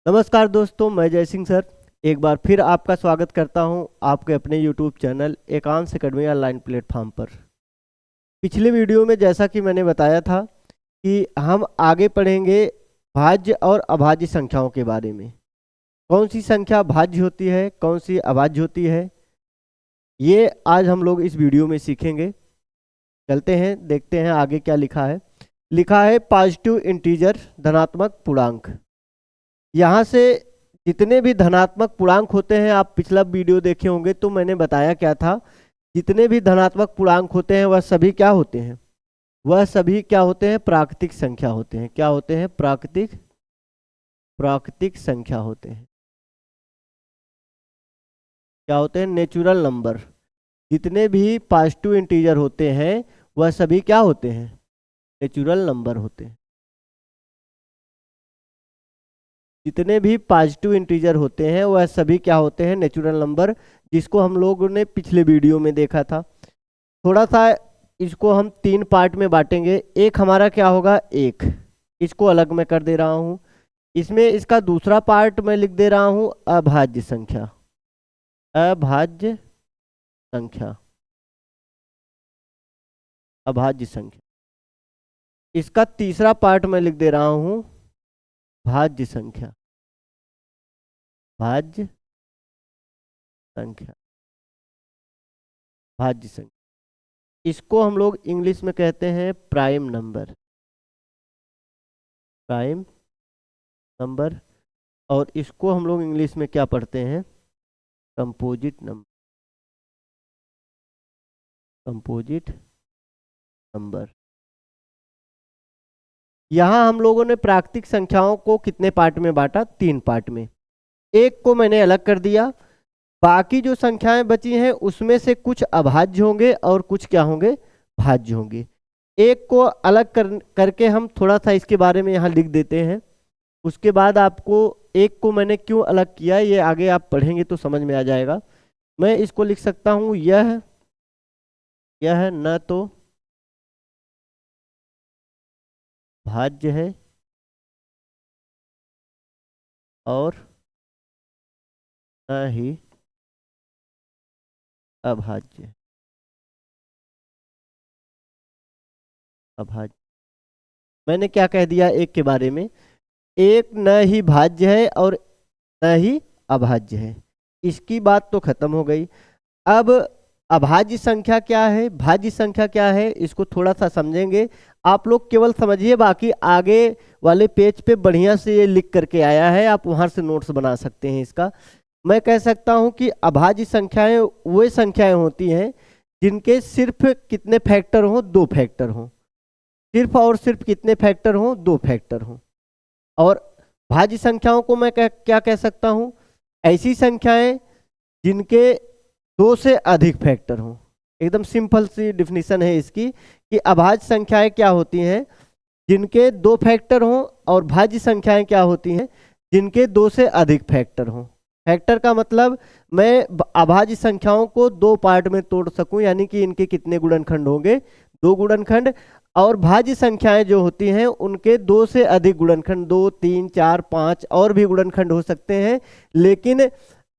नमस्कार दोस्तों, मैं जय सिंह सर एक बार फिर आपका स्वागत करता हूं आपके अपने YouTube चैनल एकांश एकेडमी ऑनलाइन प्लेटफॉर्म पर। पिछले वीडियो में जैसा कि मैंने बताया था कि हम आगे पढ़ेंगे भाज्य और अभाज्य संख्याओं के बारे में। कौन सी संख्या भाज्य होती है, कौन सी अभाज्य होती है, ये आज हम लोग इस वीडियो में सीखेंगे। चलते हैं, देखते हैं आगे क्या लिखा है। लिखा है पॉजिटिव इंटीजर, धनात्मक पूर्णांक। यहाँ से जितने भी धनात्मक पूर्णांक होते हैं, आप पिछला वीडियो देखे होंगे तो मैंने बताया क्या था, जितने भी धनात्मक पूर्णांक होते हैं वह सभी क्या होते हैं, वह सभी क्या होते हैं, प्राकृतिक संख्या होते हैं। क्या होते हैं? प्राकृतिक संख्या होते हैं। क्या होते हैं? Natural number. जितने भी पॉजिटिव इंटीजर होते हैं वह सभी क्या होते हैं? नेचुरल नंबर होते हैं। जितने भी पॉजिटिव इंटीजर होते हैं वह सभी क्या होते हैं? नेचुरल नंबर, जिसको हम लोगों ने पिछले वीडियो में देखा था। थोड़ा सा इसको हम तीन पार्ट में बांटेंगे। एक हमारा क्या होगा? एक, इसको अलग मैं कर दे रहा हूँ। इसमें इसका दूसरा पार्ट मैं लिख दे रहा हूँ अभाज्य संख्या। अभाज्य संख्या, अभाज्य संख्या। इसका तीसरा पार्ट मैं लिख दे रहा हूँ भाज्य संख्या। भाज्य संख्या, भाज्य संख्या। इसको हम लोग इंग्लिश में कहते हैं प्राइम नंबर। Prime number. और इसको हम लोग इंग्लिश में क्या पढ़ते हैं? Composite number. Composite number. यहाँ हम लोगों ने प्राकृतिक संख्याओं को कितने पार्ट में बांटा? तीन पार्ट में। एक को मैंने अलग कर दिया, बाकी जो संख्याएं बची हैं उसमें से कुछ अभाज्य होंगे और कुछ क्या होंगे? भाज्य होंगे। एक को अलग करके हम थोड़ा सा इसके बारे में यहाँ लिख देते हैं। उसके बाद आपको एक को मैंने क्यों अलग किया ये आगे आप पढ़ेंगे तो समझ में आ जाएगा। मैं इसको लिख सकता हूँ यह न तो भाज्य है और न ही अभाज्य। अभाज्य मैंने क्या कह दिया एक के बारे में? एक न ही भाज्य है और न ही अभाज्य है। इसकी बात तो खत्म हो गई। अब अभाज्य संख्या क्या है, भाज्य संख्या क्या है, इसको थोड़ा सा समझेंगे। आप लोग केवल समझिए, बाकी आगे वाले पेज पे बढ़िया से ये लिख करके आया है, आप वहां से नोट्स बना सकते हैं इसका। मैं कह सकता हूं कि अभाज्य संख्याएं वो संख्याएं होती हैं जिनके सिर्फ कितने फैक्टर हों? दो फैक्टर हों। सिर्फ और सिर्फ कितने फैक्टर हों? दो फैक्टर हों। और भाज्य संख्याओं को मैं क्या कह सकता हूं? ऐसी संख्याएं जिनके दो से अधिक फैक्टर हों। एकदम सिंपल सी डिफिनीशन है इसकी कि अभाज्य संख्याएं क्या होती हैं? जिनके दो फैक्टर हों। और भाज्य संख्याएं क्या होती हैं? जिनके दो से अधिक फैक्टर हों। फैक्टर का मतलब मैं अभाज्य संख्याओं को दो पार्ट में तोड़ सकूं, यानी कि इनके कितने गुणनखंड होंगे? दो गुणनखंड। और भाज्य संख्याएं जो होती हैं उनके दो से अधिक गुणनखंड, 2, 3, 4, 5 और भी गुणनखंड हो सकते हैं। लेकिन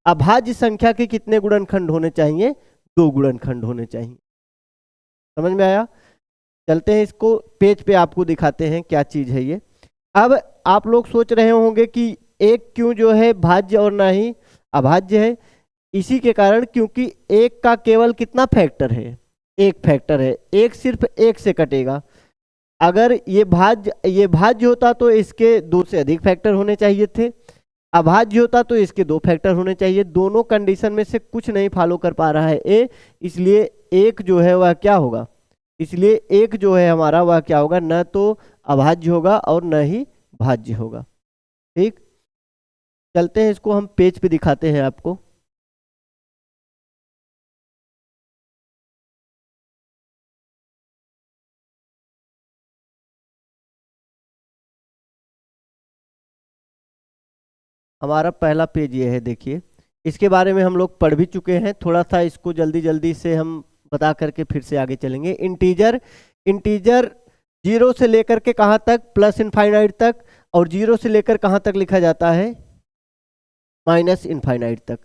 अभाज्य संख्या के कितने गुणनखंड होने चाहिए? दो गुणनखंड होने चाहिए। समझ में आया? चलते हैं, इसको पेज पे आपको दिखाते हैं क्या चीज है ये। अब आप लोग सोच रहे होंगे कि एक क्यों जो है भाज्य और ना ही अभाज्य है? इसी के कारण, क्योंकि एक का केवल कितना फैक्टर है? एक फैक्टर है। एक सिर्फ एक से कटेगा। अगर ये भाज्य होता तो इसके दो से अधिक फैक्टर होने चाहिए थे। अभाज्य होता तो इसके दो फैक्टर होने चाहिए। दोनों कंडीशन में से कुछ नहीं फॉलो कर पा रहा है ए, इसलिए एक जो है वह क्या होगा? इसलिए एक जो है हमारा वह क्या होगा? न तो अभाज्य होगा और न ही भाज्य होगा। ठीक, चलते हैं, इसको हम पेज पे दिखाते हैं आपको। हमारा पहला पेज ये है, देखिए। इसके बारे में हम लोग पढ़ भी चुके हैं। थोड़ा सा इसको जल्दी जल्दी से हम बता करके फिर से आगे चलेंगे। इंटीजर, इंटीजर जीरो से लेकर के कहाँ तक? प्लस इनफाइनाइट तक। और जीरो से लेकर कहाँ तक लिखा जाता है? माइनस इनफाइनाइट तक।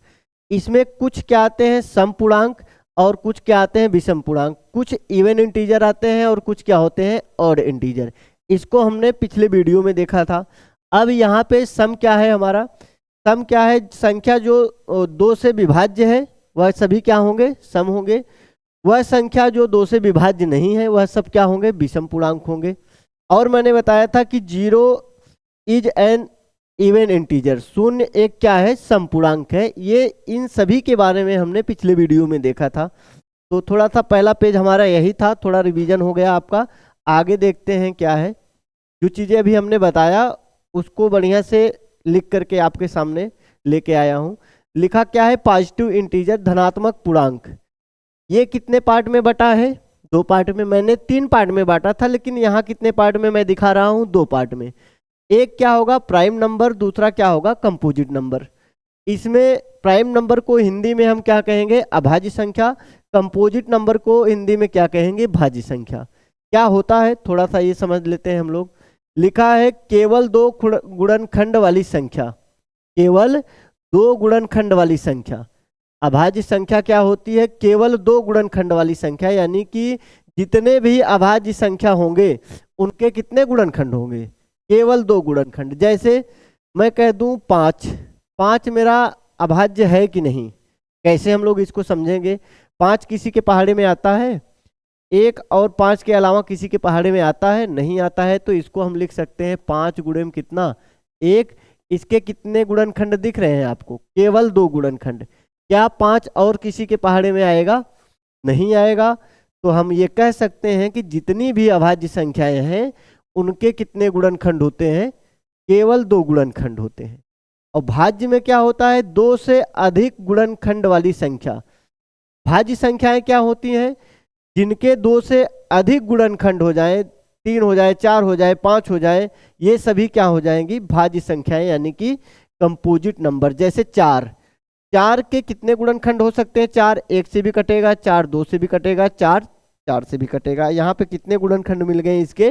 इसमें कुछ क्या आते हैं सम पूर्णांक और कुछ क्या आते हैं विषम पूर्णांक, कुछ इवन इंटीजर आते हैं और कुछ क्या होते हैं ऑड इंटीजर। इसको हमने पिछले वीडियो में देखा था। अब यहाँ पे सम क्या है हमारा, सम क्या है, संख्या जो 2 से विभाज्य है वह सभी क्या होंगे सम होंगे, वह संख्या जो 2 से विभाज्य नहीं है वह सब क्या होंगे विषम पूर्णांक होंगे। और मैंने बताया था कि 0 इज एन इवन इंटीजर, शून्य एक क्या है सम पूर्णांक है। ये इन सभी के बारे में हमने पिछले वीडियो में देखा था। तो थोड़ा सा पहला पेज हमारा यही था, थोड़ा रिवीजन हो गया आपका। आगे देखते हैं क्या है, जो चीज़ें अभी हमने बताया उसको बढ़िया से लिख करके आपके सामने लेके आया हूँ। लिखा क्या है, पॉजिटिव इंटीजर धनात्मक पूर्णांक। ये कितने पार्ट में बटा है, 2 पार्ट में। मैंने 3 पार्ट में बांटा था, लेकिन यहाँ कितने पार्ट में मैं दिखा रहा हूँ, 2 पार्ट में। एक क्या होगा प्राइम नंबर, दूसरा क्या होगा कंपोजिट नंबर। इसमें प्राइम नंबर को हिंदी में हम क्या कहेंगे अभाज्य संख्या, कंपोजिट नंबर को हिंदी में क्या कहेंगे भाज्य संख्या। क्या होता है थोड़ा सा ये समझ लेते हैं हम लोग। लिखा है केवल 2 गुणनखंड वाली संख्या, केवल 2 गुणनखंड वाली संख्या। अभाज्य संख्या क्या होती है, केवल 2 गुणनखंड वाली संख्या, यानी कि जितने भी अभाज्य संख्या होंगे उनके कितने गुणनखंड होंगे, केवल 2 गुणनखंड। जैसे मैं कह दूं 5 मेरा अभाज्य है कि नहीं, कैसे हम लोग इसको समझेंगे। 5 किसी के पहाड़े में आता है, 1 और 5 के अलावा किसी के पहाड़े में आता है नहीं आता है, तो इसको हम लिख सकते हैं 5 गुणे में कितना 1। इसके कितने गुणनखंड दिख रहे हैं आपको, केवल 2 गुणनखंड। क्या 5 और किसी के पहाड़े में आएगा, नहीं आएगा। तो हम ये कह सकते हैं कि जितनी भी अभाज्य संख्याएं हैं उनके कितने गुणनखंड होते हैं, केवल 2 गुणनखंड होते हैं। और भाज्य में क्या होता है, 2 से अधिक गुणनखंड वाली संख्या। भाज्य संख्याएं क्या होती हैं, जिनके 2 से अधिक गुणनखंड हो जाए, 3 हो जाए, 4 हो जाए, 5 हो जाए, ये सभी क्या हो जाएंगी भाज्य संख्याएं, यानी कि कंपोजिट नंबर। जैसे 4 के कितने गुणनखंड हो सकते हैं, 4 1 से भी कटेगा, 4 2 से भी कटेगा, 4 4 से भी कटेगा। यहाँ पे कितने गुणनखंड मिल गए इसके,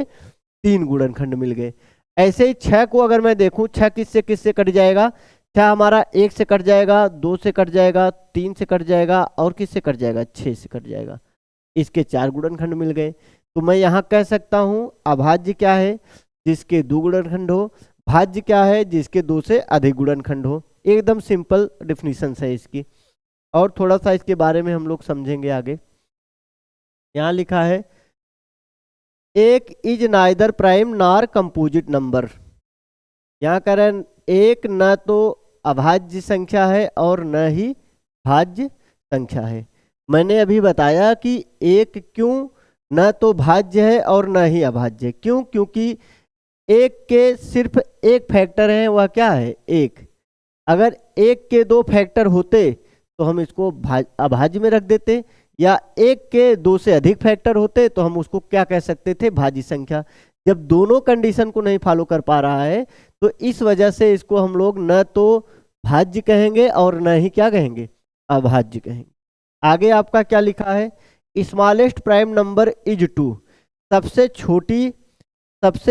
3 गुणनखंड मिल गए। ऐसे ही 6 को अगर मैं देखूं, 6 किससे किससे कट जाएगा, 6 हमारा 1 से कट जाएगा, 2 से कट जाएगा, 3 से कट जाएगा और किससे कट जाएगा 6 से कट जाएगा। इसके 4 गुणनखंड मिल गए। तो मैं यहाँ कह सकता हूँ अभाज्य क्या है, जिसके 2 गुणनखंड हो, भाज्य क्या है, जिसके 2 से अधिक गुणनखंड हो। एकदम सिंपल डिफिनीशन है इसकी। और थोड़ा सा इसके बारे में हम लोग समझेंगे आगे। यहाँ लिखा है एक is neither prime nor composite number. यहाँ कह रहे हैं एक न तो अभाज्य संख्या है और न ही भाज्य संख्या है। मैंने अभी बताया कि एक क्यों न तो भाज्य है और न ही अभाज्य, क्यों, क्योंकि एक के सिर्फ एक फैक्टर है, वह क्या है एक। अगर एक के 2 फैक्टर होते तो हम इसको अभाज्य में रख देते, या एक के 2 से अधिक फैक्टर होते तो हम उसको क्या कह सकते थे भाज्य संख्या। जब दोनों कंडीशन को नहीं फॉलो कर पा रहा है तो इस वजह से इसको हम लोग न तो भाज्य कहेंगे और न ही क्या कहेंगे अभाज्य कहेंगे। आगे आपका क्या लिखा है, स्मॉलेस्ट प्राइम नंबर इज 2। सबसे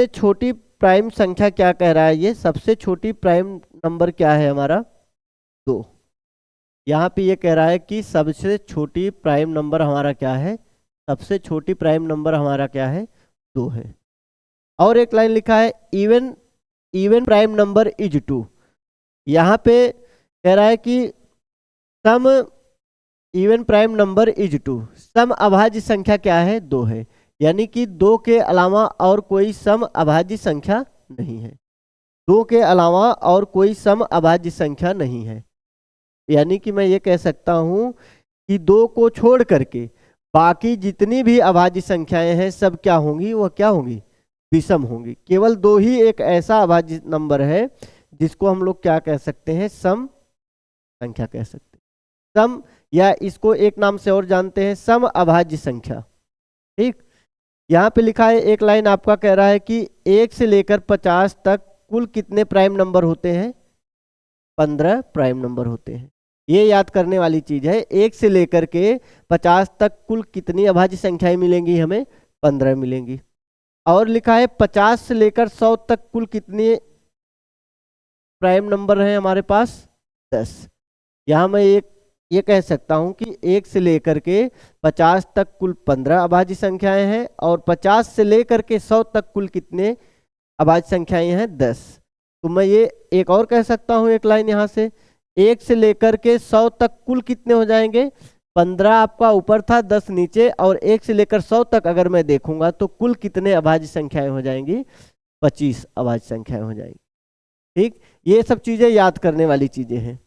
छोटी प्राइम संख्या क्या कह रहा है, ये सबसे छोटी प्राइम नंबर क्या है हमारा 2। यहाँ पे ये कह रहा है कि सबसे छोटी प्राइम नंबर हमारा क्या है, सबसे छोटी प्राइम नंबर हमारा क्या है 2 है। और एक लाइन लिखा है इवन प्राइम नंबर इज 2। यहाँ पे कह रहा है कि सम इवन प्राइम नंबर इज 2, सम अभाज्य संख्या क्या है 2 है, यानी कि 2 के अलावा और कोई सम अभाज्य संख्या नहीं है। 2 के अलावा और कोई सम अभाज्य संख्या नहीं है, यानी कि मैं ये कह सकता हूं कि 2 को छोड़ करके बाकी जितनी भी अभाज्य संख्याएं हैं सब क्या होंगी, वह क्या होंगी विषम होंगी। केवल 2 ही एक ऐसा अभाज्य नंबर है जिसको हम लोग क्या कह सकते हैं सम संख्या कह सकते हैं, सम, या इसको एक नाम से और जानते हैं सम अभाज्य संख्या। ठीक, यहाँ पे लिखा है एक लाइन आपका कह रहा है कि 1 से लेकर 50 तक कुल कितने प्राइम नंबर होते हैं, 15 प्राइम नंबर होते हैं। ये याद करने वाली चीज है, 1 से लेकर के 50 तक कुल कितनी अभाज्य संख्याएं मिलेंगी, हमें 15 मिलेंगी। और लिखा है 50 से लेकर 100 तक कुल कितने प्राइम नंबर हैं हमारे पास, 10। यहाँ मैं ये कह सकता हूँ कि 1 से लेकर के 50 तक कुल 15 अभाज्य संख्याएं हैं, और 50 से लेकर के 100 तक कुल कितने अभाज्य संख्याएं हैं? 10। तो मैं ये एक और कह सकता हूँ, एक लाइन यहाँ से, 1 से लेकर के 100 तक कुल कितने हो जाएंगे? 15 आपका ऊपर था, 10 नीचे, और 1 से लेकर 100 तक अगर मैं देखूंगा तो कुल कितने अभाज्य संख्याएं हो जाएंगी? 25 अभाज्य संख्याएं हो जाएंगी। ठीक, ये सब चीजें याद करने वाली चीजें हैं,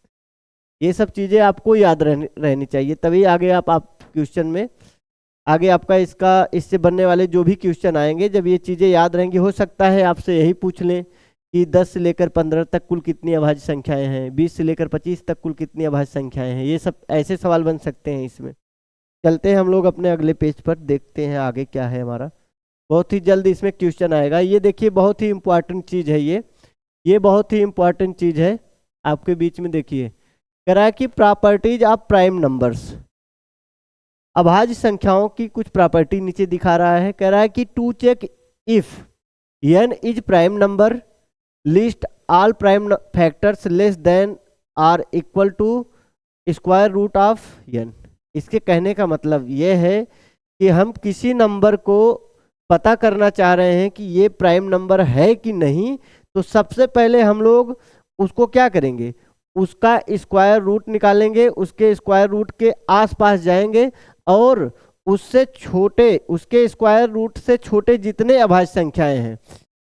ये सब चीजें आपको याद रहनी चाहिए, तभी आगे आप क्वेश्चन में आगे आपका इससे बनने वाले जो भी क्वेश्चन आएंगे, जब ये चीजें याद रहेंगी, हो सकता है आपसे यही पूछ लें कि 10 से लेकर 15 तक कुल कितनी अभाज्य संख्याएं हैं, 20 से लेकर 25 तक कुल कितनी अभाज्य संख्याएं हैं। ये सब ऐसे सवाल बन सकते हैं। इसमें चलते हैं हम लोग अपने अगले पेज पर, देखते हैं आगे क्या है हमारा। बहुत ही जल्द इसमें क्वेश्चन आएगा। ये देखिए बहुत ही इंपॉर्टेंट चीज है, ये बहुत ही इंपॉर्टेंट चीज है आपके बीच में। देखिए कह रहा है कि प्रॉपर्टीज ऑफ प्राइम नंबर्स, अभाज्य संख्याओं की कुछ प्रॉपर्टी नीचे दिखा रहा है। कह रहा है कि to check if n is prime number, list all prime factors less than or equal to square root of n। इसके कहने का मतलब ये है कि हम किसी नंबर को पता करना चाह रहे हैं कि ये प्राइम नंबर है कि नहीं, तो सबसे पहले हम लोग उसको क्या करेंगे? उसका स्क्वायर रूट निकालेंगे, उसके स्क्वायर रूट के आसपास जाएंगे, और उससे छोटे, उसके स्क्वायर रूट से छोटे जितने अभाज्य संख्याएं हैं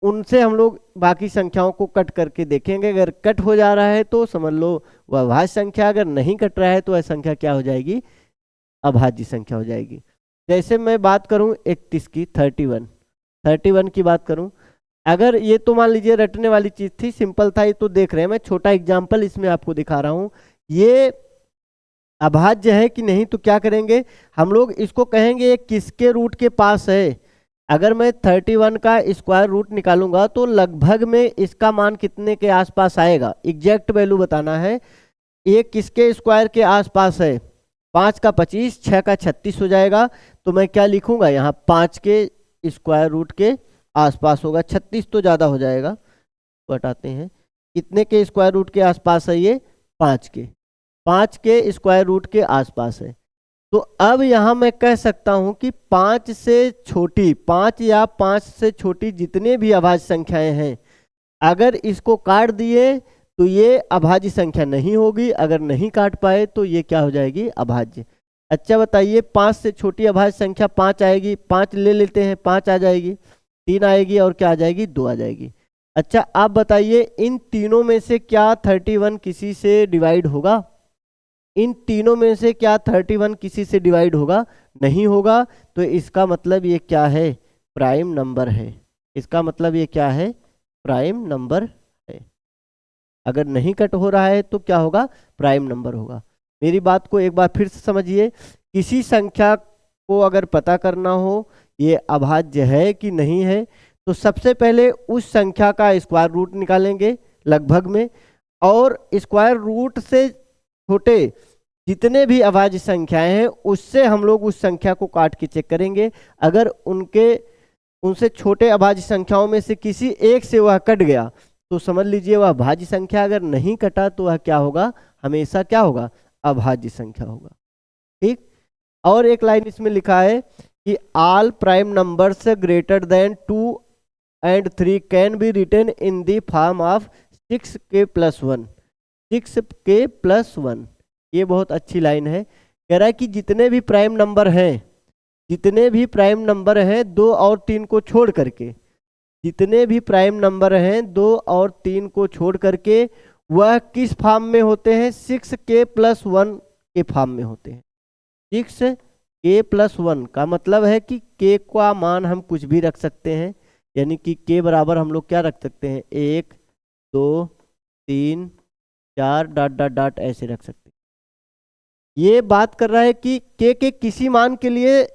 उनसे हम लोग बाकी संख्याओं को कट करके देखेंगे। अगर कट हो जा रहा है तो समझ लो वह अभाज्य संख्या, अगर नहीं कट रहा है तो वह संख्या क्या हो जाएगी? अभाज्य संख्या हो जाएगी। जैसे मैं बात करूं 31 की, 31 की बात करूं, अगर ये तो मान लीजिए रटने वाली चीज थी, सिंपल था, ये तो देख रहे हैं, मैं छोटा एग्जाम्पल इसमें आपको दिखा रहा हूं। ये अभाज्य है कि नहीं, तो क्या करेंगे हम लोग? इसको कहेंगे ये किसके रूट के पास है। अगर मैं 31 का स्क्वायर रूट निकालूंगा तो लगभग में इसका मान कितने के आसपास आएगा? एग्जैक्ट वैल्यू बताना है। ये किसके स्क्वायर के आसपास है? 5 का 25, 6 का 36 हो जाएगा। तो मैं क्या लिखूंगा यहाँ? 5 के स्क्वायर रूट के आसपास होगा। 36 तो ज़्यादा हो जाएगा, तो हटाते हैं। कितने के स्क्वायर रूट के आसपास है ये? 5 के स्क्वायर रूट के आसपास है। तो अब यहाँ मैं कह सकता हूँ कि 5 से छोटी, 5 या 5 से छोटी जितने भी अभाज्य संख्याएं हैं, अगर इसको काट दिए तो ये अभाज्य संख्या नहीं होगी, अगर नहीं काट पाए तो ये क्या हो जाएगी? अभाज्य। अच्छा बताइए, 5 से छोटी अभाज्य संख्या 5 आएगी, 5 ले लेते हैं, 5 आ जाएगी, 3 आएगी, और क्या आ जाएगी? 2 आ जाएगी। अच्छा आप बताइए, इन तीनों में से क्या 31 किसी से डिवाइड होगा? इन तीनों में से क्या 31 किसी से डिवाइड होगा? नहीं होगा। तो इसका मतलब ये क्या है? प्राइम नंबर है। इसका मतलब ये क्या है? प्राइम नंबर है। अगर नहीं कट हो रहा है तो क्या होगा? प्राइम नंबर होगा। मेरी बात को एक बार फिर से समझिए। किसी संख्या को अगर पता करना हो ये अभाज्य है कि नहीं है, तो सबसे पहले उस संख्या का स्क्वायर रूट निकालेंगे लगभग में, और स्क्वायर रूट से छोटे जितने भी अभाज्य संख्याएं हैं उससे हम लोग उस संख्या को काट के चेक करेंगे। अगर उनसे छोटे अभाज्य संख्याओं में से किसी एक से वह कट गया तो समझ लीजिए वह भाज्य संख्या। अगर नहीं कटा तो वह क्या होगा? हमेशा क्या होगा? अभाज्य संख्या होगा। ठीक। और एक लाइन इसमें लिखा है कि all prime numbers greater than 2 and 3 can be written in the form of 6k+1। 6k+1, ये बहुत अच्छी लाइन है। कह रहा है कि जितने भी प्राइम नंबर हैं, 2 और 3 को छोड़ करके, जितने भी प्राइम नंबर हैं 2 और 3 को छोड़ करके, वह किस फॉर्म में होते हैं? 6k+1 के फॉर्म में होते हैं। 6k+1 का मतलब है कि k का मान हम कुछ भी रख सकते हैं, यानी कि k बराबर हम लोग क्या रख सकते हैं? 1 2 3 4 ... ऐसे रख सकते हैं। ये बात कर रहा है कि k के किसी मान के लिए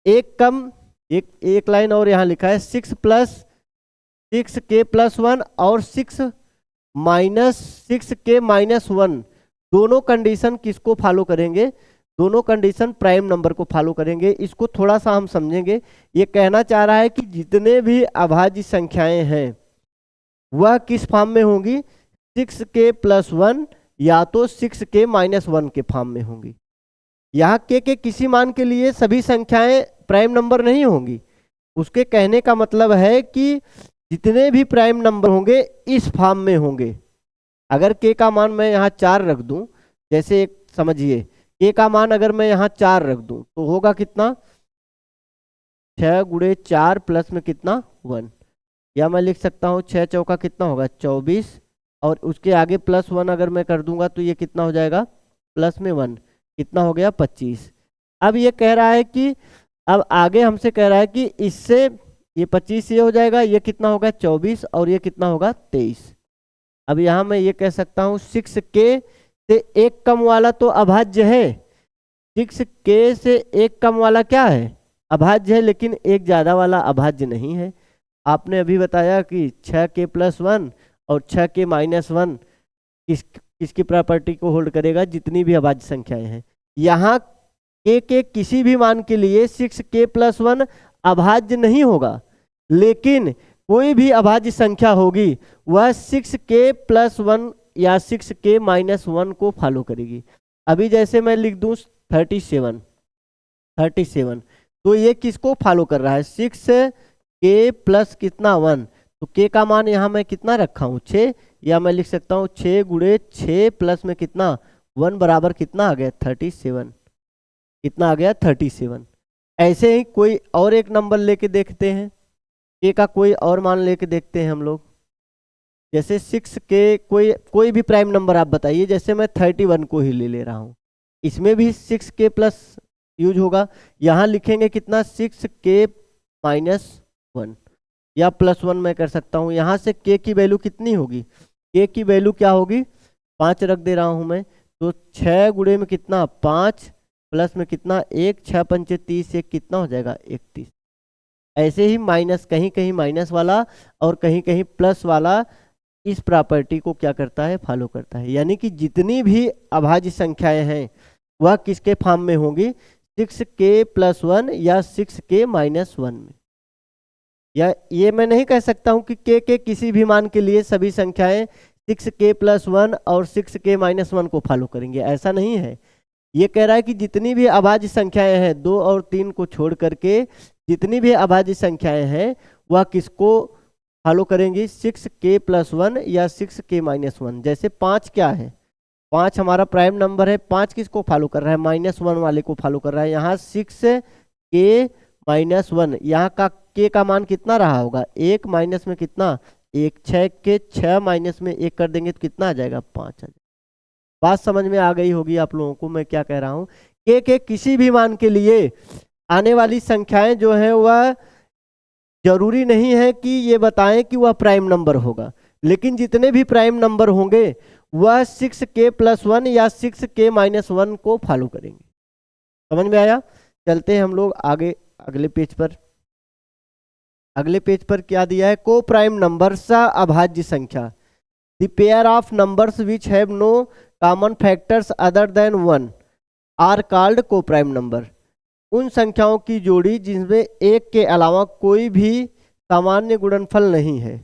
एक लाइन और यहाँ लिखा है 6k+1 और 6k-1 दोनों कंडीशन किसको फॉलो करेंगे? दोनों कंडीशन प्राइम नंबर को फॉलो करेंगे। इसको थोड़ा सा हम समझेंगे। ये कहना चाह रहा है कि जितने भी अभाज्य संख्याएं हैं वह किस फॉर्म में होंगी? 6k+1 या तो 6k माइनस 1 के फॉर्म में होंगी। यहाँ के किसी मान के लिए सभी संख्याएं प्राइम नंबर नहीं होंगी। उसके कहने का मतलब है कि जितने भी प्राइम नंबर होंगे इस फॉर्म में होंगे। अगर के का मान मैं यहाँ 4 रख दूं, जैसे एक समझिए के का मान अगर मैं यहाँ 4 रख दूं तो होगा कितना, 6 गुणे 4 प्लस में कितना 1, या मैं लिख सकता हूँ 6 चौका कितना होगा 24, और उसके आगे प्लस 1 अगर मैं कर दूंगा तो ये कितना हो जाएगा प्लस में 1, कितना हो गया 25। अब ये कह रहा है कि अब आगे हमसे कह रहा है कि इससे ये 25 ये हो जाएगा, ये कितना होगा 24, और ये कितना होगा 23। अब यहाँ मैं ये कह सकता हूँ 6k से एक कम वाला तो अभाज्य है, 6k से एक कम वाला क्या है अभाज्य है, लेकिन एक ज़्यादा वाला अभाज्य नहीं है। आपने अभी बताया कि 6k प्लस 1 और 6k माइनस 1 किसकी प्रॉपर्टी को होल्ड करेगा, जितनी भी अभाज्य संख्याएं हैं। यहाँ के किसी भी मान के लिए 6k प्लस 1 अभाज्य नहीं होगा, लेकिन कोई भी अभाज्य संख्या होगी वह 6k प्लस 1 या 6k माइनस 1 को फॉलो करेगी। अभी जैसे मैं लिख दूं 37, तो ये किसको फॉलो कर रहा है 6k प्लस कितना 1, तो k का मान यहाँ मैं कितना रखा हूँ 6, या मैं लिख सकता हूँ 6 गुणे 6 प्लस में कितना 1 बराबर कितना आ गया 37, कितना आ गया 37। ऐसे ही कोई और एक नंबर लेके देखते हैं, k का कोई और मान लेके देखते हैं हम लोग। जैसे 6k कोई भी प्राइम नंबर आप बताइए, जैसे मैं 31 को ही ले रहा हूँ, इसमें भी 6k प्लस यूज होगा। यहाँ लिखेंगे कितना 6k माइनस 1 या प्लस 1 मैं कर सकता हूँ। यहाँ से k की वैल्यू कितनी होगी, k की वैल्यू क्या होगी 5 रख दे रहा हूँ मैं, तो 6 गुणे में कितना 5 प्लस में कितना 1, 6 पंचे 30, एक कितना हो जाएगा 31। ऐसे ही माइनस, कहीं कहीं माइनस वाला और कहीं कहीं प्लस वाला इस प्रॉपर्टी को क्या करता है फॉलो करता है। यानी कि जितनी भी अभाज्य संख्याएं हैं वह किसके फॉर्म में होंगी 6k प्लस 1 या 6k माइनस 1 में। या ये मैं नहीं कह सकता हूं कि k के किसी भी मान के लिए सभी संख्याएं 6k प्लस 1 और 6k माइनस 1 को फॉलो करेंगे, ऐसा नहीं है। ये कह रहा है कि जितनी भी अभाज्य संख्याएं हैं 2 और 3 को छोड़ करके जितनी भी अभाज्य संख्याएं हैं वह किसको फॉलो करेंगी 6k प्लस 1 या 6k माइनस 1। जैसे 5 क्या है, 5 हमारा प्राइम नंबर है, 5 किसको फॉलो कर रहा है माइनस 1 वाले को फॉलो कर रहा है। यहाँ 6k माइनस 1, यहाँ का k का मान कितना रहा होगा 1, माइनस में कितना 1, 6 के 6 माइनस में 1 कर देंगे तो कितना आ जाएगा 5 आ जाएगा। बात समझ में आ गई होगी आप लोगों को मैं क्या कह रहा हूँ। के किसी भी मान के लिए आने वाली संख्याएं जो है वह जरूरी नहीं है कि ये बताएं कि वह प्राइम नंबर होगा, लेकिन जितने भी प्राइम नंबर होंगे वह 6k प्लस 1 या 6k माइनस 1 को फॉलो करेंगे। समझ में आया। चलते हैं हम लोग आगे अगले पेज पर। अगले पेज पर क्या दिया है, को प्राइम नंबर्स अभाज्य संख्या, the pair of numbers which have no common factors other than 1 are called coprime number. उन संख्याओं की जोड़ी जिनमें एक के अलावा कोई भी सामान्य गुणनफल नहीं है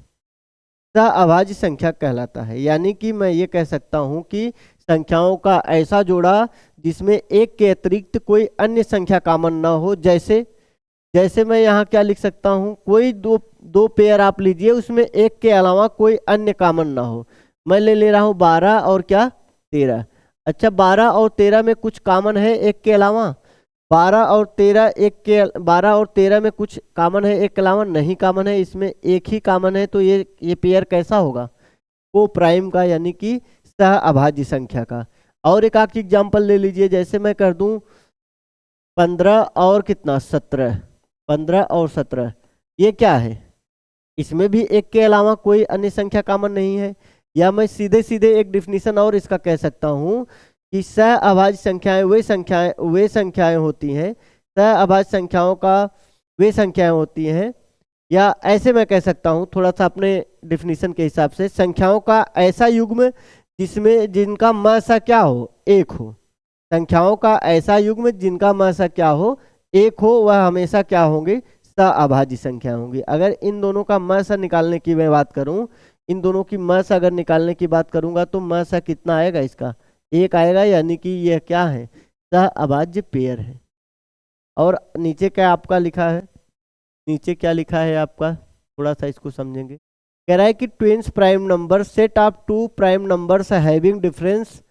सह अभाज्य संख्या कहलाता है। यानी कि मैं ये कह सकता हूँ कि संख्याओं का ऐसा जोड़ा जिसमें एक के अतिरिक्त कोई अन्य संख्या कॉमन ना हो। जैसे मैं यहाँ क्या लिख सकता हूँ, कोई दो पेयर आप लीजिए उसमें एक के अलावा कोई अन्य कॉमन ना हो। मैं ले रहा हूँ 12 और क्या 13। अच्छा 12 और 13 में कुछ कॉमन है एक के अलावा, 12 और 13 में कुछ कॉमन है एक के अलावा नहीं कॉमन है, इसमें एक ही कॉमन है। तो ये पेयर कैसा होगा को प्राइम का, यानी कि सह अभाज्य संख्या का। और एक आख एग्जाम्पल ले लीजिए, जैसे मैं कर दूं 15 और कितना 17, 15 और 17 ये क्या है, इसमें भी एक के अलावा कोई अन्य संख्या कॉमन नहीं है। या मैं सीधे एक डिफिनीशन और इसका कह सकता हूँ कि सह अभाज्य संख्याएं वे संख्याएं होती हैं, सह अभाज्य संख्याओं का वे संख्याएं होती हैं। या ऐसे मैं कह सकता हूँ थोड़ा सा अपने डिफिनीशन के हिसाब से, संख्याओं का ऐसा युग्म जिनका मसा क्या हो एक हो। संख्याओं का ऐसा युग्म जिनका मसा क्या हो एक हो, वह हमेशा क्या होंगे सह अभाज्य संख्या होंगी। अगर इन दोनों का मसा निकालने की मैं बात करूं इन दोनों की मस अगर निकालने की बात करूंगा तो मस कितना आएगा, इसका 1 आएगा, यानी कि यह क्या है, सह अभाज्य पेयर है। और नीचे क्या आपका लिखा है, नीचे क्या लिखा है आपका, थोड़ा सा इसको समझेंगे। कह रहा है कि twins prime number set of 2 prime numbers having difference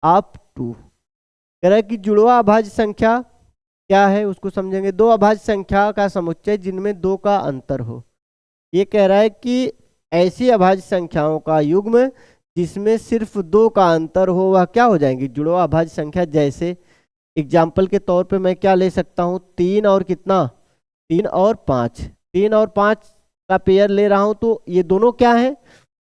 of 2। कह रहा है कि जुड़वा अभाज्य संख्या क्या है, उसको समझेंगे। दो अभाज्य संख्या का समुच्चय जिनमें 2 का अंतर हो। ये कह रहा है कि ऐसी अभाज्य संख्याओं का युग्म जिसमें सिर्फ 2 का अंतर हो वह क्या हो जाएंगी, जुड़वा अभाज्य संख्या। जैसे एग्जाम्पल के तौर पे मैं क्या ले सकता हूँ, 3 और कितना, 3 और 5, 3 और 5 का पेयर ले रहा हूं तो ये दोनों क्या है,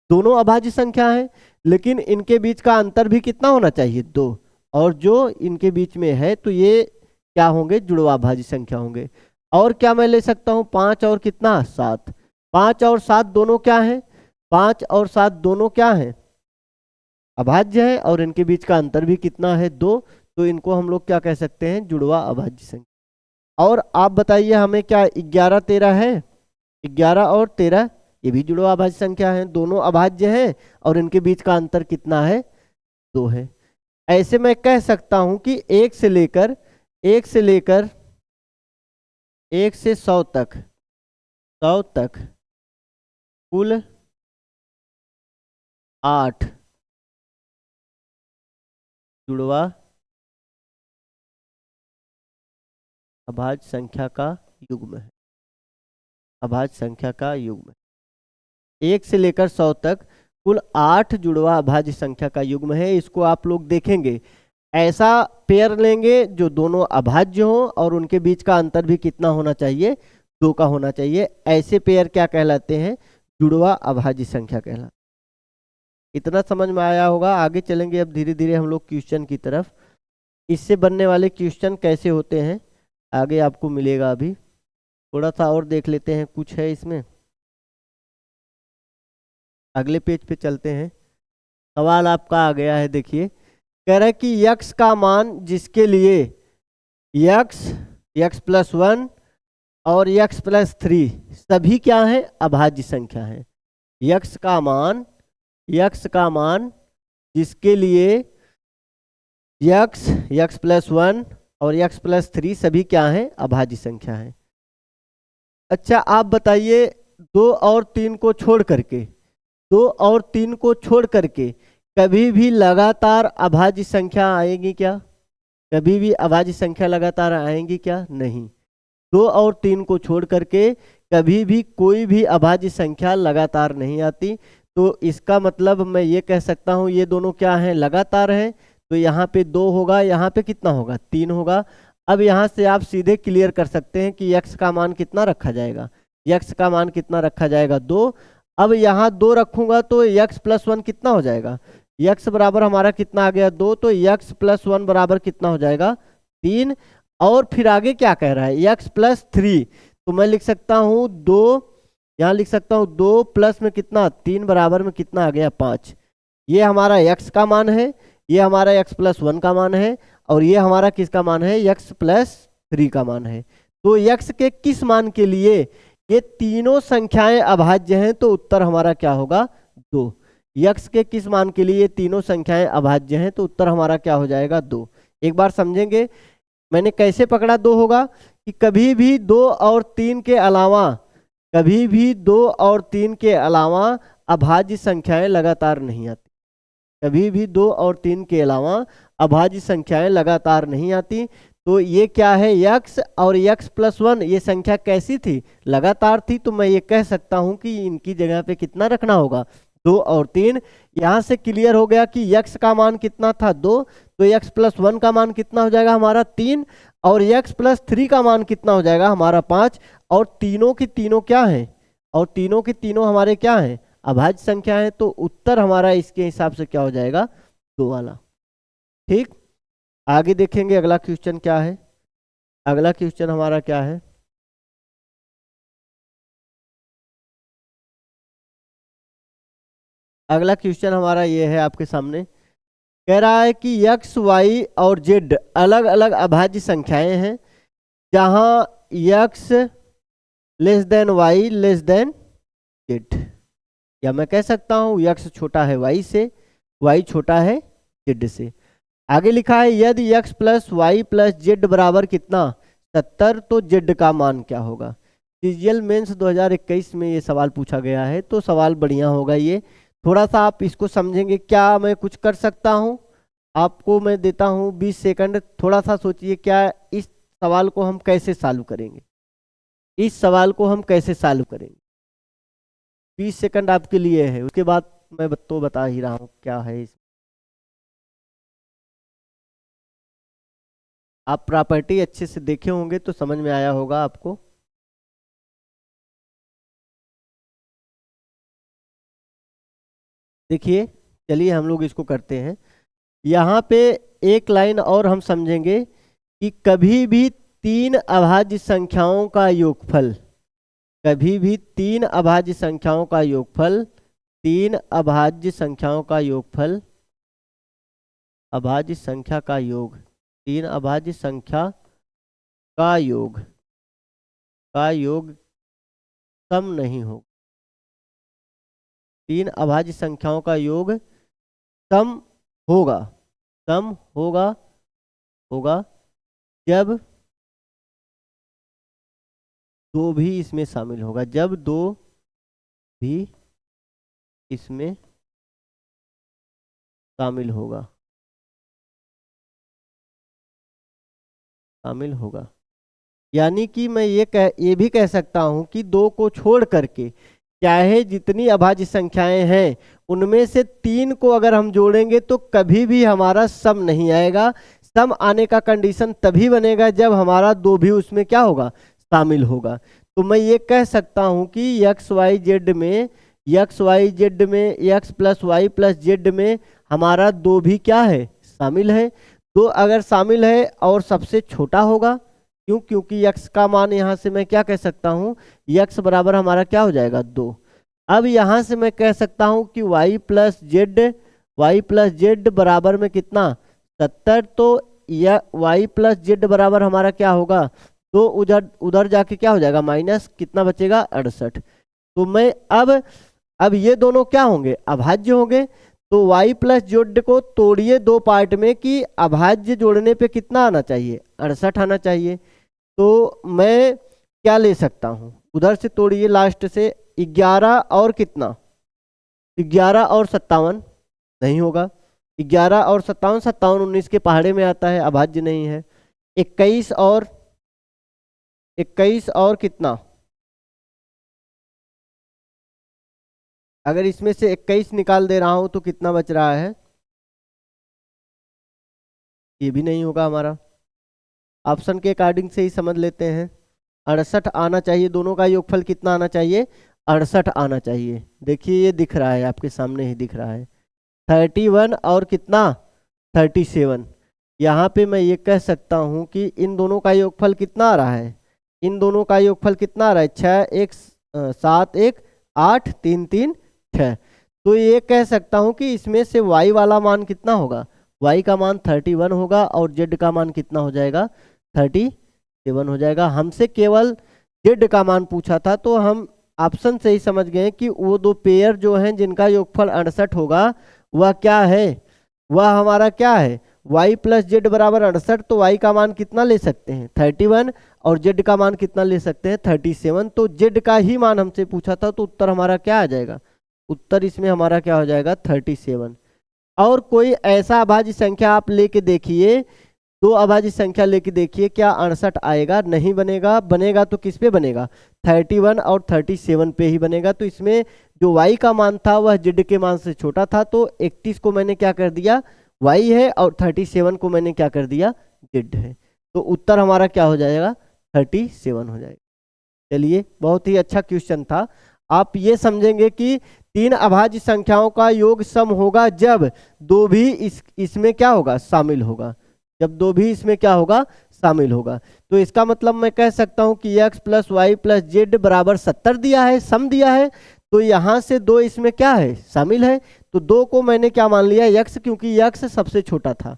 दोनों अभाज्य संख्या है, लेकिन इनके बीच का अंतर भी कितना होना चाहिए, 2। और जो इनके बीच में है तो ये क्या होंगे, जुड़वा अभाज्य संख्या होंगे। और क्या मैं ले सकता हूँ, 5 और कितना, 7, 5 और 7 दोनों क्या है, 5 और 7 दोनों क्या है, अभाज्य है, और इनके बीच का अंतर भी कितना है, 2। तो इनको हम लोग क्या कह सकते हैं, जुड़वा अभाज्य संख्या। और आप बताइए हमें क्या 11 13 है, 11 और 13 ये भी जुड़वा अभाज्य संख्या है, दोनों अभाज्य हैं और इनके बीच का अंतर कितना है, 2 है। ऐसे मैं कह सकता हूं कि 1 से लेकर 1 से 100 तक कुल 8 जुड़वा अभाज्य संख्या का युग्म है, अभाज्य संख्या का युग्म। 1 से लेकर 100 तक कुल 8 जुड़वा अभाज्य संख्या का युग्म है। इसको आप लोग देखेंगे, ऐसा पेयर लेंगे जो दोनों अभाज्य हो और उनके बीच का अंतर भी कितना होना चाहिए, 2 का होना चाहिए। ऐसे पेयर क्या कहलाते हैं, जुड़वा अभाज्य संख्या कहलाते। इतना समझ में आया होगा। आगे चलेंगे अब धीरे धीरे हम लोग क्वेश्चन की तरफ। इससे बनने वाले क्वेश्चन कैसे होते हैं आगे आपको मिलेगा। अभी थोड़ा सा और देख लेते हैं, कुछ है इसमें। अगले पेज पे चलते हैं। सवाल आपका आ गया है, देखिए कह रहा है कि यक्स का मान जिसके लिए यक्स प्लस 1 और यक्स प्लस 3 सभी क्या है, अभाज्य संख्या है। यक्स का मान जिसके लिए यक्स प्लस 1 और यक्स प्लस 3 सभी क्या है, अभाज्य संख्या है। अच्छा आप बताइए 2 और 3 को छोड़ करके, 2 और 3 को छोड़ करके कभी भी लगातार अभाज्य संख्या आएगी क्या, कभी भी अभाज्य संख्या लगातार आएंगी क्या, नहीं। 2 और 3 को छोड़ करके कभी भी कोई भी अभाज्य संख्या लगातार नहीं आती। तो इसका मतलब मैं ये कह सकता हूँ ये दोनों क्या हैं, लगातार हैं। तो यहाँ पे 2 होगा, यहाँ पे कितना होगा, 3 होगा। अब यहाँ से आप सीधे क्लियर कर सकते हैं कि यक्स का मान कितना रखा जाएगा, यक्स का मान कितना रखा जाएगा, 2। अब यहाँ 2 रखूंगा तो यक्स प्लस 1 कितना हो जाएगा, यक्स बराबर हमारा कितना आ गया, 2। तो यक्स प्लस 1 बराबर कितना हो जाएगा, 3। और फिर आगे क्या कह रहा है, यक्स प्लस 3। तो मैं लिख सकता हूँ 2, यहाँ लिख सकता हूँ 2 प्लस में कितना, 3 बराबर में कितना आ गया, 5। ये हमारा यक्स का मान है, ये हमारा यक्स प्लस 1 का मान है, और ये हमारा किसका मान है, यक्स प्लस 3 का मान है। तो यक्स के किस मान के लिए ये तीनों संख्याएं अभाज्य हैं, तो उत्तर हमारा क्या होगा, 2। यक्स के किस मान के लिए ये तीनों संख्याएं अभाज्य हैं, तो उत्तर हमारा क्या हो जाएगा, 2। एक बार समझेंगे मैंने कैसे पकड़ा 2 होगा, कि कभी भी 2 और 3 के अलावा, कभी भी 2 और 3 के अलावा अभाज्य संख्याएं लगातार नहीं आती, कभी भी 2 और 3 के अलावा अभाज्य संख्याएं लगातार नहीं आती। तो ये क्या है, यक्स और यक्स प्लस 1 ये संख्या कैसी थी, लगातार थी। तो मैं ये कह सकता हूं कि इनकी जगह पे कितना रखना होगा, 2 और 3। यहां से क्लियर हो गया कि यक्स का मान कितना था, 2। तो यक्स प्लस 1 का मान कितना हो जाएगा हमारा, 3। और यक्स प्लस 3 का मान कितना हो जाएगा हमारा, 5। और तीनों की तीनों क्या है, और तीनों की तीनों हमारे क्या हैं, अभाज्य संख्या है। तो उत्तर हमारा इसके हिसाब से क्या हो जाएगा, 2 वाला। ठीक, आगे देखेंगे अगला क्वेश्चन क्या है। अगला क्वेश्चन हमारा क्या है, अगला क्वेश्चन हमारा ये है आपके सामने। कह रहा है कि एक्स वाई और जेड अलग अलग अभाज्य संख्याएं हैं, जहां X less than Y less than Z. या मैं कह सकता हूँ x छोटा है y से, y छोटा है z से। आगे लिखा है यदि x plus Y plus Z बराबर कितना 70, तो z का मान क्या होगा। सीजीएल मेंस 2021 में ये सवाल पूछा गया है, तो सवाल बढ़िया होगा ये। थोड़ा सा आप इसको समझेंगे, क्या मैं कुछ कर सकता हूँ, आपको मैं देता हूँ 20 सेकंड, थोड़ा सा सोचिए क्या इस सवाल को हम कैसे सॉल्व करेंगे, इस सवाल को हम कैसे सॉल्व करेंगे। 20 सेकंड आपके लिए है, उसके बाद मैं तो बता ही रहा हूँ क्या है इस। आप प्रॉपर्टी अच्छे से देखे होंगे तो समझ में आया होगा आपको। देखिए चलिए हम लोग इसको करते हैं। यहाँ पे एक लाइन और हम समझेंगे कि कभी भी तीन अभाज्य संख्याओं का योगफल, कभी भी तीन अभाज्य संख्याओं का योगफल, तीन अभाज्य संख्याओं का योगफल, अभाज्य संख्या का योग, तीन अभाज्य संख्या का योग, का योग सम नहीं होगा। तीन अभाज्य संख्याओं का योग सम होगा, सम होगा, होगा जब दो भी इसमें शामिल होगा, जब दो भी इसमें शामिल होगा, शामिल होगा। यानी कि मैं ये भी कह सकता हूं कि दो को छोड़ करके चाहे जितनी अभाज्य संख्याएं हैं उनमें से तीन को अगर हम जोड़ेंगे तो कभी भी हमारा सम नहीं आएगा। सम आने का कंडीशन तभी बनेगा जब हमारा दो भी उसमें क्या होगा, शामिल होगा। तो मैं ये कह सकता हूं कि एक्स वाई जेड में, एक्स वाई जेड में, X plus Y plus Z में हमारा दो भी क्या है, शामिल है। दो अगर शामिल है और सबसे छोटा होगा, क्यों, क्योंकि x का मान यहाँ से मैं क्या कह सकता हूँ, x बराबर हमारा क्या हो जाएगा, 2। अब यहाँ से मैं कह सकता हूँ कि y प्लस जेड बराबर में कितना, 70। तो y प्लस जेड बराबर हमारा क्या होगा, तो उधर जाके क्या हो जाएगा, माइनस कितना बचेगा, 68। तो मैं अब ये दोनों क्या होंगे, अभाज्य होंगे। तो y प्लस जेड को तोड़िए दो पार्ट में कि अभाज्य जोड़ने पे कितना आना चाहिए, 68 आना चाहिए। तो मैं क्या ले सकता हूँ, उधर से तोड़िए लास्ट से, 11 और कितना, 11 और 57 नहीं होगा, 11 और 57, 57 19 के पहाड़े में आता है, अभाज्य नहीं है। 21 और कितना, अगर इसमें से 21 निकाल दे रहा हूं तो कितना बच रहा है, ये भी नहीं होगा हमारा। ऑप्शन के अकॉर्डिंग से ही समझ लेते हैं। 68 आना चाहिए, दोनों का योगफल कितना आना चाहिए, 68 आना चाहिए। देखिए ये दिख रहा है आपके सामने ही दिख रहा है, 31 और कितना, 37। यहाँ पे मैं ये कह सकता हूँ कि इन दोनों का योगफल कितना आ रहा है, इन दोनों का योगफल कितना आ रहा है, 6 1 7 1 8 3 3 6। तो ये कह सकता हूँ कि इसमें से y वाला मान कितना होगा, y का मान 31 होगा और z का मान कितना हो जाएगा, 37 हो जाएगा। हमसे केवल z का मान पूछा था, तो हम ऑप्शन से ही समझ गए कि वो दो पेयर जो हैं जिनका योगफल 68 होगा वह क्या है, वह हमारा क्या है, y प्लस जेड बराबर 68। तो y का मान कितना ले सकते हैं, 31, और z का मान कितना ले सकते हैं, 37। तो z का ही मान हमसे पूछा था, तो उत्तर हमारा क्या आ जाएगा, उत्तर इसमें हमारा क्या हो जाएगा, 37। और कोई ऐसा अभाज्य संख्या आप लेके देखिए, दो अभाज्य संख्या लेके देखिए, क्या 68 आएगा, नहीं बनेगा। बनेगा तो किस पे बनेगा, 31 और 37 पे ही बनेगा। तो इसमें जो y का मान था वह z के मान से छोटा था, तो 31 को मैंने क्या कर दिया, y है, और 37 को मैंने क्या कर दिया, z है। तो उत्तर हमारा क्या हो जाएगा, 37 हो जाएगा। चलिए बहुत ही अच्छा क्वेश्चन था। आप ये समझेंगे कि तीन अभाज्य संख्याओं का योग सम होगा जब दो भी इसमें क्या होगा, शामिल होगा, जब दो भी इसमें क्या होगा, शामिल होगा। तो इसका मतलब मैं कह सकता हूं कि x plus Y plus Z बराबर 70 दिया है, सम दिया है। तो यहां से दो इसमें क्या है, शामिल है। तो दो को मैंने क्या मान लिया, x, क्योंकि x सबसे छोटा था।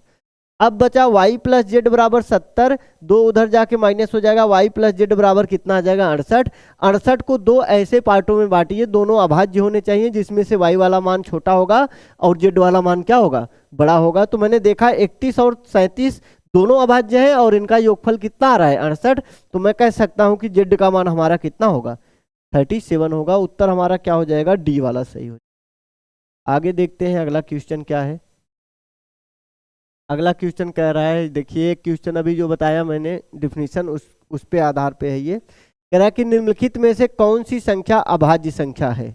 अब बचा y प्लस जेड बराबर 70, दो उधर जाके माइनस हो जाएगा, y प्लस जेड बराबर कितना आ जाएगा 68। 68 को दो ऐसे पार्टों में बांटिए, दोनों अभाज्य होने चाहिए, जिसमें से y वाला मान छोटा होगा और z वाला मान क्या होगा, बड़ा होगा। तो मैंने देखा 31 और 37 दोनों अभाज्य है और इनका योगफल कितना आ रहा है 68, तो मैं कह सकता हूं कि z का मान हमारा कितना होगा 37 होगा। उत्तर हमारा क्या हो जाएगा, डी वाला सही हो। आगे देखते हैं अगला क्वेश्चन क्या है। अगला क्वेश्चन कह रहा है, देखिए क्वेश्चन अभी जो बताया मैंने डिफिनीशन उस पे आधार पे है। ये कह रहा है कि निम्नलिखित में से कौन सी संख्या अभाज्य संख्या है।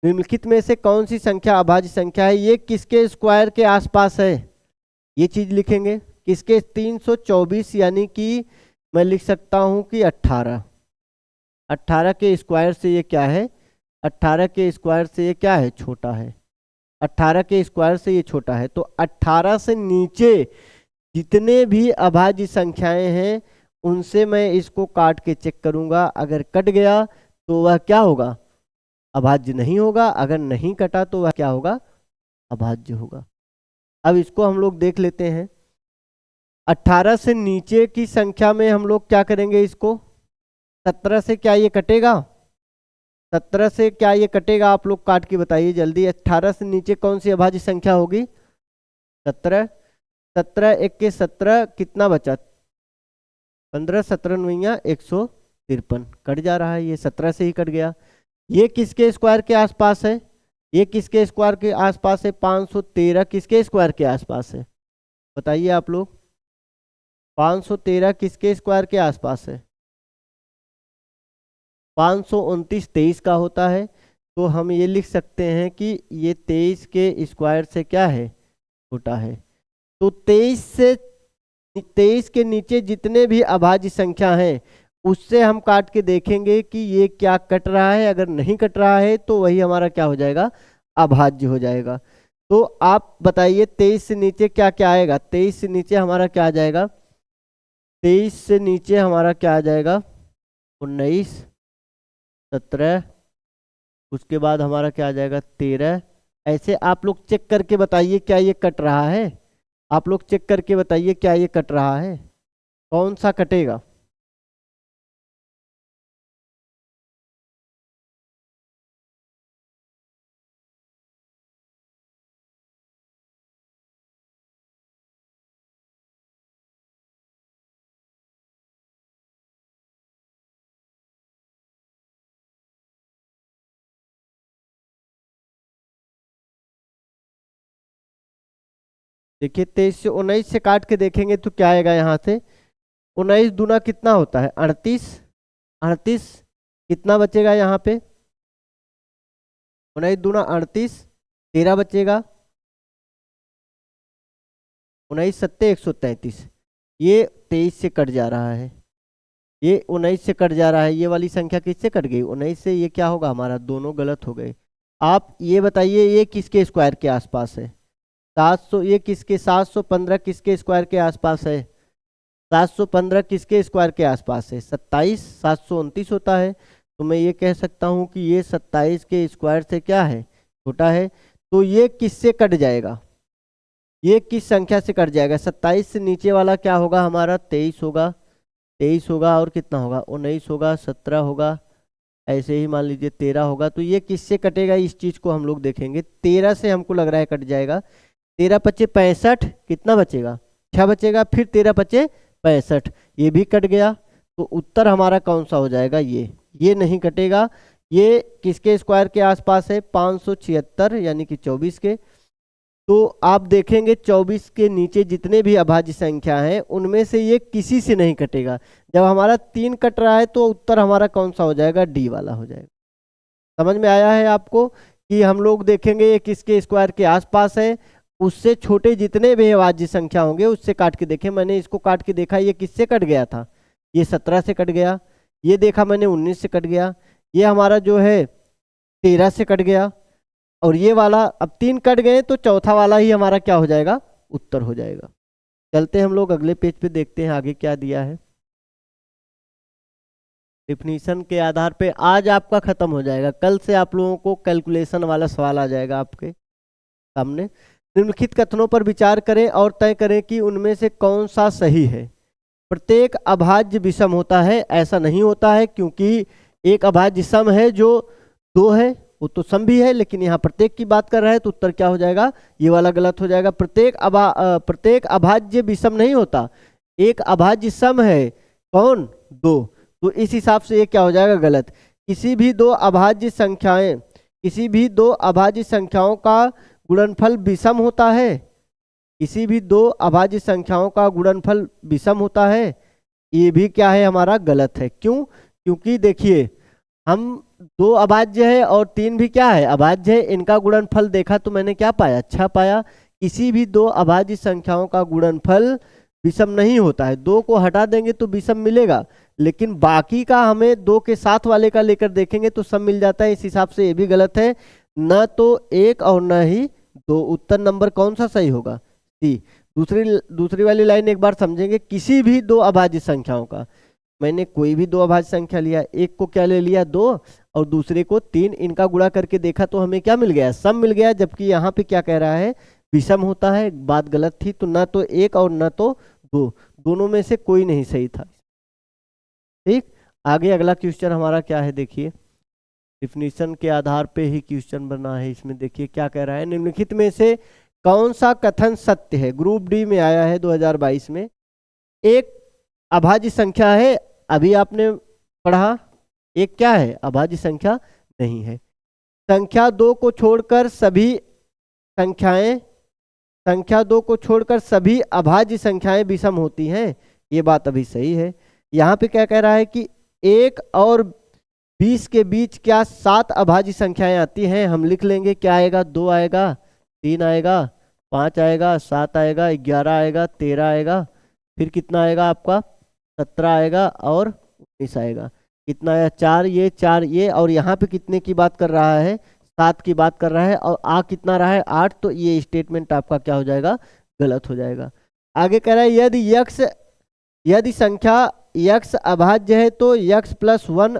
निम्नलिखित में से कौन सी संख्या अभाज्य संख्या है, ये किसके स्क्वायर के आसपास है, ये चीज लिखेंगे। किसके, 324, यानी कि मैं लिख सकता हूं कि 18। 18 के स्क्वायर से ये क्या है, 18 के स्क्वायर से ये क्या है, छोटा है। 18 के स्क्वायर से ये छोटा है। तो 18 से नीचे जितने भी अभाज्य संख्याएं हैं उनसे मैं इसको काट के चेक करूंगा, अगर कट गया तो वह क्या होगा, अभाज्य नहीं होगा, अगर नहीं कटा तो वह क्या होगा, अभाज्य होगा। अब इसको हम लोग देख लेते हैं। 18 से नीचे की संख्या में हम लोग क्या करेंगे, इसको 17 से क्या ये कटेगा, 17 से क्या ये कटेगा, आप लोग काट के बताइए जल्दी। 18 से नीचे कौन सी अभाज्य संख्या होगी, 17। 17 एक के 17 कितना बचा, 15, 17 नौया 153, कट जा रहा है, ये 17 से ही कट गया। ये किसके स्क्वायर के आसपास है, ये किसके स्क्वायर के आसपास है, 513 किसके स्क्वायर के आसपास है, बताइए आप लोग। 513 किसके स्क्वायर के आसपास है, 529 23 का होता है। तो हम ये लिख सकते हैं कि ये 23 के स्क्वायर से क्या है, छोटा है। तो 23 के नीचे जितने भी अभाज्य संख्या हैं उससे हम काट के देखेंगे कि ये क्या कट रहा है, अगर नहीं कट रहा है तो वही हमारा क्या हो जाएगा, अभाज्य हो जाएगा। तो आप बताइए 23 से नीचे क्या क्या आएगा, 23 से नीचे हमारा क्या आ जाएगा, 23 से नीचे हमारा क्या आ जाएगा, 19, 17, उसके बाद हमारा क्या आ जाएगा 13। ऐसे आप लोग चेक करके बताइए क्या ये कट रहा है, आप लोग चेक करके बताइए क्या ये कट रहा है, कौन सा कटेगा। देखिए 23 से 19 से काट के देखेंगे तो क्या आएगा, यहाँ से 19 दूना कितना होता है 38, 38 कितना बचेगा यहाँ पे, 19 दूना 38, 13 बचेगा, 19 सत्ते 133। ये 23 से कट जा रहा है, ये 19 से कट जा रहा है, ये वाली संख्या किससे कट गई 19 से, ये क्या होगा हमारा, दोनों गलत हो गए। आप ये बताइए ये किसके स्क्वायर के आसपास है, 700, ये किसके 715 किसके स्क्वायर के आसपास है, 715 किसके स्क्वायर के आसपास है, 27, 729 होता है। तो मैं ये कह सकता हूँ कि ये 27 के स्क्वायर से क्या है, छोटा है। तो ये किससे कट जाएगा, ये किस संख्या से कट जाएगा, 27 से नीचे वाला क्या होगा हमारा, 23 होगा, 23 होगा, और कितना होगा 19 होगा, 17 होगा, ऐसे ही मान लीजिए 13 होगा। तो ये किससे कटेगा, इस चीज को हम लोग देखेंगे। 13 से हमको लग रहा है कट जाएगा, 13 पचे 65, कितना बचेगा 6 बचेगा, फिर 13 पचे 65, ये भी कट गया। तो उत्तर हमारा कौन सा हो जाएगा, ये नहीं कटेगा। ये किसके स्क्वायर के आसपास है, 576 यानी कि 24 के। तो आप देखेंगे 24 के नीचे जितने भी अभाज्य संख्या हैं उनमें से ये किसी से नहीं कटेगा। जब हमारा 3 कट रहा है तो उत्तर हमारा कौन सा हो जाएगा, डी वाला हो जाएगा। समझ में आया है आपको कि हम लोग देखेंगे ये किसके स्क्वायर के आसपास है, उससे छोटे जितने भी अभाज्य संख्या होंगे उससे काट के देखें। मैंने इसको काट के देखा, ये किससे कट गया था, ये 17 से कट गया। ये देखा मैंने 19 से कट गया। ये हमारा जो है 13 से कट गया। और ये वाला अब 3 कट गए तो चौथा वाला ही हमारा क्या हो जाएगा, उत्तर हो जाएगा। चलते हम लोग अगले पेज पे देखते हैं आगे क्या दिया है। डिफिनीशन के आधार पे आज आपका खत्म हो जाएगा, कल से आप लोगों को कैलकुलेशन वाला सवाल आ जाएगा आपके सामने। निम्नलिखित कथनों पर विचार करें और तय करें कि उनमें से कौन सा सही है। प्रत्येक अभाज्य विषम होता है, ऐसा नहीं होता है, क्योंकि एक अभाज्य सम है जो 2 है, वो तो सम भी है, लेकिन यहाँ प्रत्येक की बात कर रहा है तो उत्तर क्या हो जाएगा, ये वाला गलत हो जाएगा। प्रत्येक अभाज्य विषम नहीं होता, एक अभाज्य सम है, कौन, 2, तो इस हिसाब से ये क्या हो जाएगा, गलत। किसी भी दो अभाज्य संख्याओं का गुणनफल विषम होता है, किसी भी दो अभाज्य संख्याओं का गुणनफल विषम होता है, ये भी क्या है, हमारा गलत है। क्यों? क्योंकि देखिए हम 2 अभाज्य है और 3 भी क्या है, अभाज्य है, इनका गुणनफल देखा तो मैंने क्या पाया, अच्छा पाया। किसी भी 2 अभाज्य संख्याओं का गुणनफल विषम नहीं होता है, 2 को हटा देंगे तो विषम मिलेगा, लेकिन बाकी का हमें 2 के साथ वाले का लेकर देखेंगे तो सम मिल जाता है। इस हिसाब से ये भी गलत है, न तो 1 और न ही 2। उत्तर नंबर कौन सा सही होगा, सी। दूसरी वाली लाइन एक बार समझेंगे। किसी भी 2 अभाज्य संख्याओं का, मैंने कोई भी 2 अभाज्य संख्या लिया, एक को क्या ले लिया, 2, और दूसरे को 3, इनका गुणा करके देखा तो हमें क्या मिल गया, सम मिल गया। जबकि यहाँ पे क्या कह रहा है, विषम होता है, बात गलत थी। तो न तो 1 और न तो 2, दोनों में से कोई नहीं सही था। ठीक, आगे अगला क्वेश्चन हमारा क्या है, देखिए डिफिनीशन के आधार पे ही क्वेश्चन बना है। इसमें देखिए क्या कह रहा है, निम्नलिखित में से कौन सा कथन सत्य है। ग्रुप डी में आया है 2022 में। एक अभाज्य संख्या है, अभी आपने पढ़ा, एक क्या है, अभाज्य संख्या नहीं है। संख्या 2 को छोड़कर सभी अभाज्य संख्याएं विषम होती हैं, ये बात अभी सही है। यहाँ पे क्या कह रहा है कि 1 और 20 के बीच क्या 7 अभाज्य संख्याएं आती हैं। हम लिख लेंगे, क्या आएगा, 2 आएगा, 3 आएगा, 5 आएगा, 7 आएगा, 11 आएगा, 13 आएगा, फिर कितना आएगा आपका, 17 आएगा और 19 आएगा। कितना आया, 4 ये, और यहाँ पे कितने की बात कर रहा है, 7 की बात कर रहा है, और कितना रहा है, 8। तो ये स्टेटमेंट आपका क्या हो जाएगा, गलत हो जाएगा। आगे कह रहा है यदि संख्या x अभाज्य है तो x + 1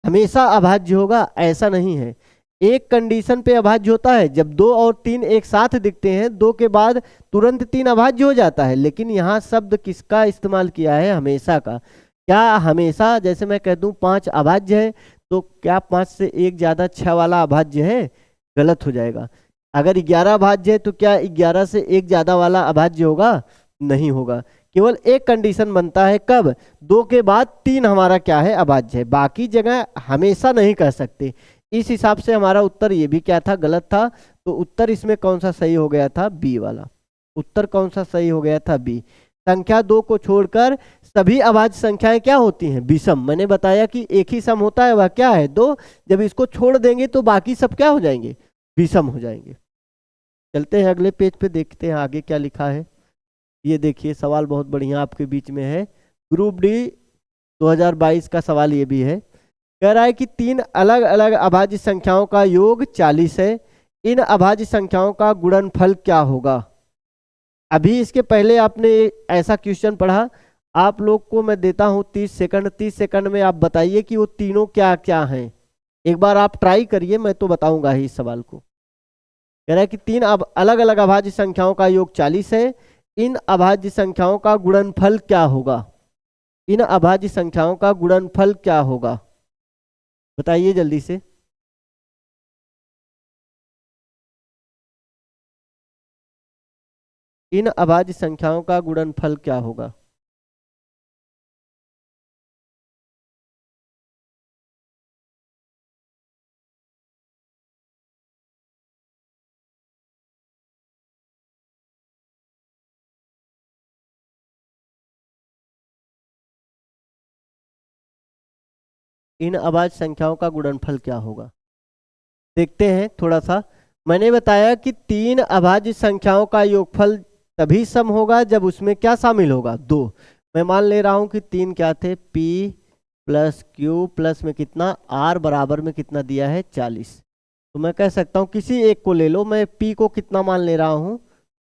हमेशा अभाज्य होगा, ऐसा नहीं है। एक कंडीशन पे अभाज्य होता है, जब 2 और 3 एक साथ दिखते हैं, 2 के बाद तुरंत 3 अभाज्य हो जाता है। लेकिन यहाँ शब्द किसका इस्तेमाल किया है, हमेशा का। क्या हमेशा, जैसे मैं कह दूं 5 अभाज्य है, तो क्या 5 से 1 ज़्यादा 6 वाला अभाज्य है, गलत हो जाएगा। अगर 11 अभाज्य है तो क्या 11 से 1 ज़्यादा वाला अभाज्य होगा, नहीं होगा। केवल एक कंडीशन बनता है, कब, 2 के बाद 3 हमारा क्या है, अभाज्य है, बाकी जगह हमेशा नहीं कह सकते। इस हिसाब से हमारा उत्तर ये भी क्या था, गलत था। तो उत्तर इसमें कौन सा सही हो गया था, बी वाला। उत्तर कौन सा सही हो गया था, बी। संख्या 2 को छोड़कर सभी अभाज्य संख्याएं क्या होती हैं, विषम। मैंने बताया कि एक ही सम होता है, वह क्या है, 2। जब इसको छोड़ देंगे तो बाकी सब क्या हो जाएंगे, विषम हो जाएंगे। चलते हैं अगले पेज पे, देखते हैं आगे क्या लिखा है। ये देखिए सवाल बहुत बढ़िया आपके बीच में है, ग्रुप डी 2022 का सवाल ये भी है। कह रहा है कि 3 अलग अलग अभाज्य संख्याओं का योग 40 है, इन अभाज्य संख्याओं का गुणनफल क्या होगा। अभी इसके पहले आपने ऐसा क्वेश्चन पढ़ा, आप लोग को मैं देता हूं 30 सेकंड। 30 सेकंड में आप बताइए कि वो तीनों क्या क्या हैं। एक बार आप ट्राई करिए, मैं तो बताऊंगा ही इस सवाल को। कह रहा है कि 3 अलग अलग अभाज्य संख्याओं का योग 40 है, इन अभाज्य संख्याओं का गुणनफल क्या होगा। इन अभाज्य संख्याओं का गुणनफल क्या होगा, बताइए जल्दी से। इन अभाज्य संख्याओं का गुणनफल क्या होगा। इन अभाज्य संख्याओं का गुणनफल क्या होगा, देखते हैं थोड़ा सा। मैंने बताया कि 3 अभाज्य संख्याओं का योगफल तभी सम होगा जब उसमें क्या शामिल होगा, 2। मैं मान ले रहा हूं कि 3 क्या थे, p + q प्लस में कितना, r बराबर में कितना दिया है, 40। तो मैं कह सकता हूं किसी एक को ले लो, मैं p को कितना मान ले रहा हूं,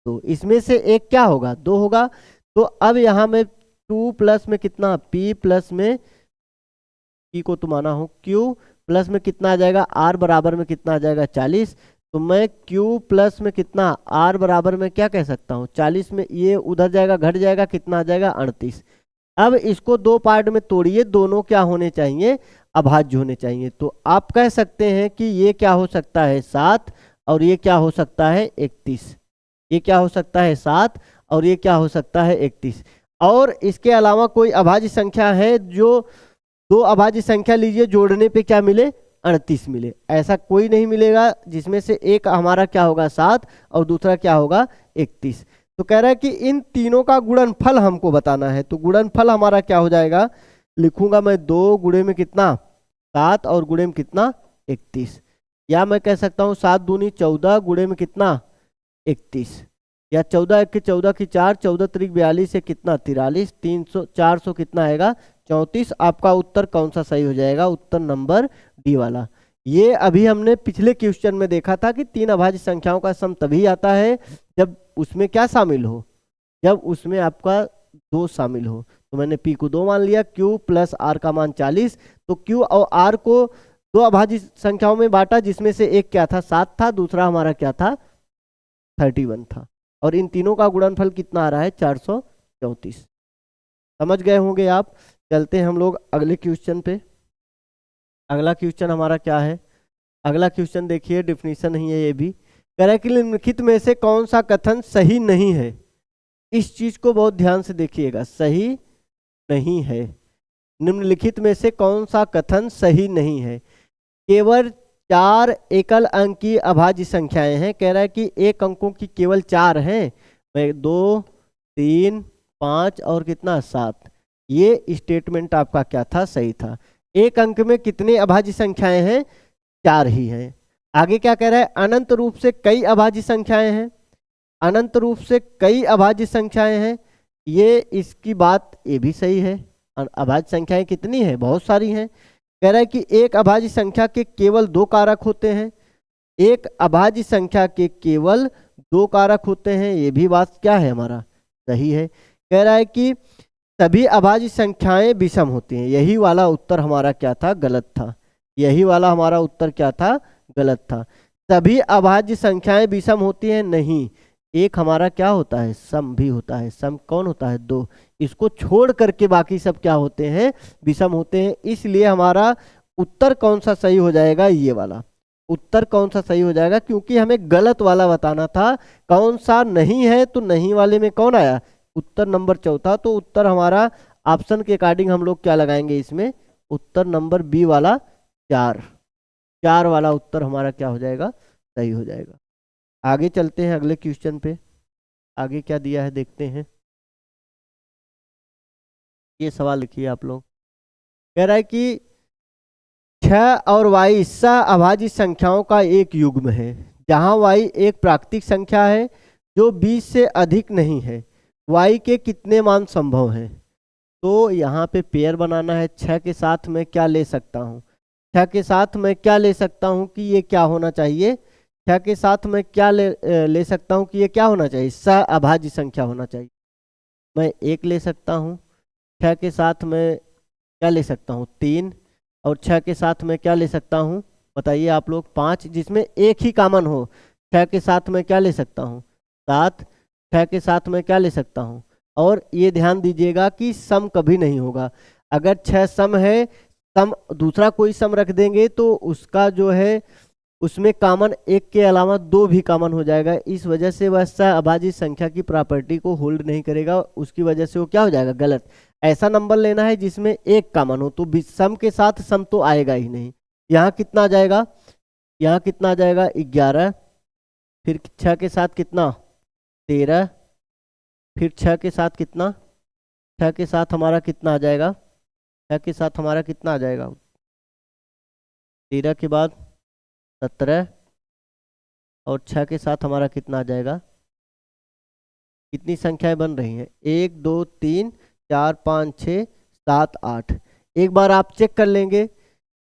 तो इसमें से एक क्या होगा, 2 होगा। तो अब यहाँ में 2 प्लस में कितना, p प्लस में p को तो माना हो q प्लस में कितना आ जाएगा, r बराबर में कितना आ जाएगा, 40। तो मैं q प्लस में कितना r बराबर में क्या कह सकता हूँ 40 में ये उधर जाएगा घट जाएगा कितना आ जाएगा 38। अब इसको दो पार्ट में तोड़िए, दोनों क्या होने चाहिए अभाज्य होने चाहिए। तो आप कह सकते हैं कि ये क्या हो सकता है 7 और ये क्या हो सकता है 31। ये क्या हो सकता है 7 और ये क्या हो सकता है 31। और इसके अलावा कोई अभाज्य संख्या है जो दो अभाज्य संख्या लीजिए जोड़ने पे क्या मिले 38 मिले? ऐसा कोई नहीं मिलेगा जिसमें से एक हमारा क्या होगा 7 और दूसरा क्या होगा 31। तो कह रहा है कि इन तीनों का गुणनफल हमको बताना है। तो गुणनफल हमारा क्या हो जाएगा, लिखूंगा मैं 2 गुणे में कितना 7 और गुणे में कितना 31। या मैं कह सकता हूँ 7 दूनी 14 गुणे में कितना 31। या 14 1 की 14 की 4 14 त्रिक 42 से कितना 43 300 400 कितना आएगा 34। आपका उत्तर कौन सा सही हो जाएगा, उत्तर नंबर डी वाला। ये अभी हमने पिछले क्वेश्चन में देखा था कि तीन अभाज्य संख्याओं का सम तभी आता है जब उसमें क्या शामिल हो, जब उसमें आपका 2 शामिल हो। तो मैंने p को 2 मान लिया, q प्लस r का मान 40। तो q और r को दो अभाज्य संख्याओं में बांटा जिसमें से एक क्या था 7 था, दूसरा हमारा क्या था 31 था। और इन तीनों का गुणनफल कितना आ रहा है 434। समझ गए होंगे आप। चलते हैं हम लोग अगले क्वेश्चन पे। अगला क्वेश्चन हमारा क्या है, अगला क्वेश्चन देखिए, डिफिनीशन नहीं है ये भी। कह रहा है कि निम्नलिखित में से कौन सा कथन सही नहीं है। इस चीज को बहुत ध्यान से देखिएगा, सही नहीं है। निम्नलिखित में से कौन सा कथन सही नहीं है। केवल 4 एकल अंक की अभाज्य संख्याएं हैं। कह रहा है कि एक अंकों की केवल 4 हैं, 2 3 5 और कितना 7। ये स्टेटमेंट आपका क्या था, सही था। एक अंक में कितने अभाज्य संख्याएं हैं, 4 ही हैं। आगे क्या कह रहा है, अनंत रूप से कई अभाज्य संख्याएं हैं। अनंत रूप से कई अभाज्य संख्याएं हैं, ये इसकी बात ये भी सही है। अभाज्य संख्याएं कितनी है, बहुत सारी हैं। कह रहा है कि एक अभाज्य संख्या के केवल 2 कारक होते हैं। एक अभाज्य संख्या के केवल 2 कारक होते हैं, ये भी बात क्या है हमारा सही है। कह रहा है कि सभी अभाज्य संख्याएं विषम होती हैं, यही वाला उत्तर हमारा क्या था, गलत था। यही वाला हमारा उत्तर क्या था, गलत था। सभी अभाज्य संख्याएं विषम होती हैं नहीं, एक हमारा क्या होता है सम भी होता है। सम कौन होता है 2, इसको छोड़ करके बाकी सब क्या होते हैं विषम होते हैं। इसलिए हमारा उत्तर कौन सा सही हो जाएगा, ये वाला उत्तर कौन सा सही हो जाएगा, क्योंकि हमें गलत वाला बताना था। कौन सा नहीं है, तो नहीं वाले में कौन आया, उत्तर नंबर चौथा। तो उत्तर हमारा ऑप्शन के अकॉर्डिंग हम लोग क्या लगाएंगे इसमें, उत्तर नंबर बी वाला 4 वाला उत्तर हमारा क्या हो जाएगा, सही हो जाएगा। आगे चलते हैं अगले क्वेश्चन पे। आगे क्या दिया है देखते हैं। ये सवाल लिखिए आप लोग। कह रहा है कि 6 और y सह संख्याओं का एक युग्म है जहां y एक प्राकृतिक संख्या है जो 20 से अधिक नहीं है। y के कितने मान संभव हैं। तो यहाँ पे पेयर बनाना है। 6 के साथ मैं क्या ले सकता हूँ, 6 के साथ मैं क्या ले सकता हूँ कि ये क्या होना चाहिए। 6 के साथ मैं क्या ले सकता हूँ कि ये क्या होना चाहिए, सह अभाज्य संख्या होना चाहिए। मैं 1 ले सकता हूँ। 6 के साथ मैं क्या ले सकता हूँ 3। और 6 के साथ मैं क्या ले सकता हूँ, बताइए आप लोग 5, जिसमें एक ही कॉमन हो। 6 के साथ मैं क्या ले सकता हूँ 7। 6 के साथ मैं क्या ले सकता हूँ। और ये ध्यान दीजिएगा कि सम कभी नहीं होगा। अगर 6 सम है, सम दूसरा कोई सम रख देंगे तो उसका जो है उसमें कॉमन एक के अलावा 2 भी कॉमन हो जाएगा। इस वजह से वह सह अभाज्य संख्या की प्रॉपर्टी को होल्ड नहीं करेगा, उसकी वजह से वो क्या हो जाएगा, गलत। ऐसा नंबर लेना है जिसमें एक कॉमन हो, तो सम के साथ सम तो आएगा ही नहीं। यहाँ कितना आ जाएगा, यहाँ कितना आ जाएगा 11। फिर 6 के साथ कितना 13। फिर 6 के साथ कितना, 6 के साथ हमारा कितना आ जाएगा, 6 के साथ हमारा कितना आ जाएगा 13 के बाद 17। और 6 के साथ हमारा कितना आ जाएगा, कितनी संख्याएं बन रही हैं 1 2 3 4 5 6 7 8। एक बार आप चेक कर लेंगे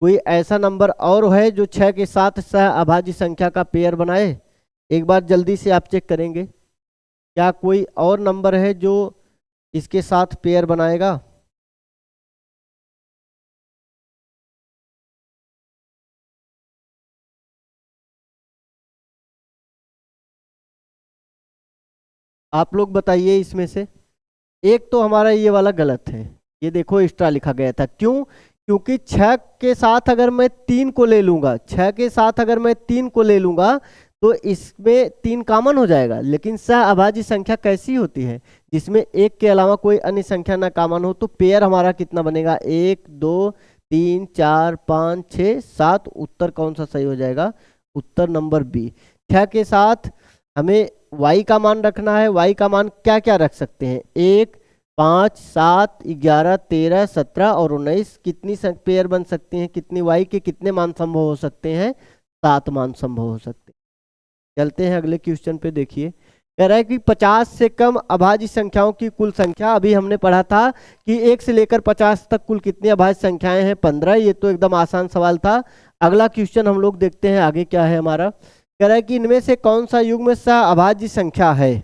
कोई ऐसा नंबर और है जो 6 के साथ सह अभाज्य संख्या का पेयर बनाए। एक बार जल्दी से आप चेक करेंगे, क्या कोई और नंबर है जो इसके साथ पेयर बनाएगा। आप लोग बताइए इसमें से। एक तो हमारा ये वाला गलत है, ये देखो एक्स्ट्रा लिखा गया था, क्यों? क्योंकि 6 के साथ अगर मैं 3 को ले लूंगा, 6 के साथ अगर मैं 3 को ले लूंगा तो इसमें 3 कॉमन हो जाएगा। लेकिन सहअभाज्य संख्या कैसी होती है? जिसमें एक के अलावा कोई अन्य संख्या ना कॉमन हो। तो पेयर हमारा कितना बनेगा? 1 2 3 4 5 6 7। उत्तर कौन सा सही हो जाएगा? उत्तर नंबर बी। 6 के साथ हमें y का मान रखना है। y का मान क्या क्या रख सकते हैं? 1 5 7 11 13 17 और 19। कितनी पेयर बन सकती हैं? कितनी y के कितने मान संभव हो सकते हैं? 7 मान संभव हो सकते हैं। चलते हैं अगले क्वेश्चन पे। देखिए कह रहा है कि 50 से कम अभाज्य संख्याओं की कुल संख्या। अभी हमने पढ़ा था कि 1 से लेकर 50 तक कुल कितनी अभाज्य संख्याएं हैं? 15। ये तो एकदम आसान सवाल था। अगला क्वेश्चन हम लोग देखते हैं आगे क्या है हमारा। कह रहा है कि इनमें से कौन सा युग्म सहअभाज्य संख्या है?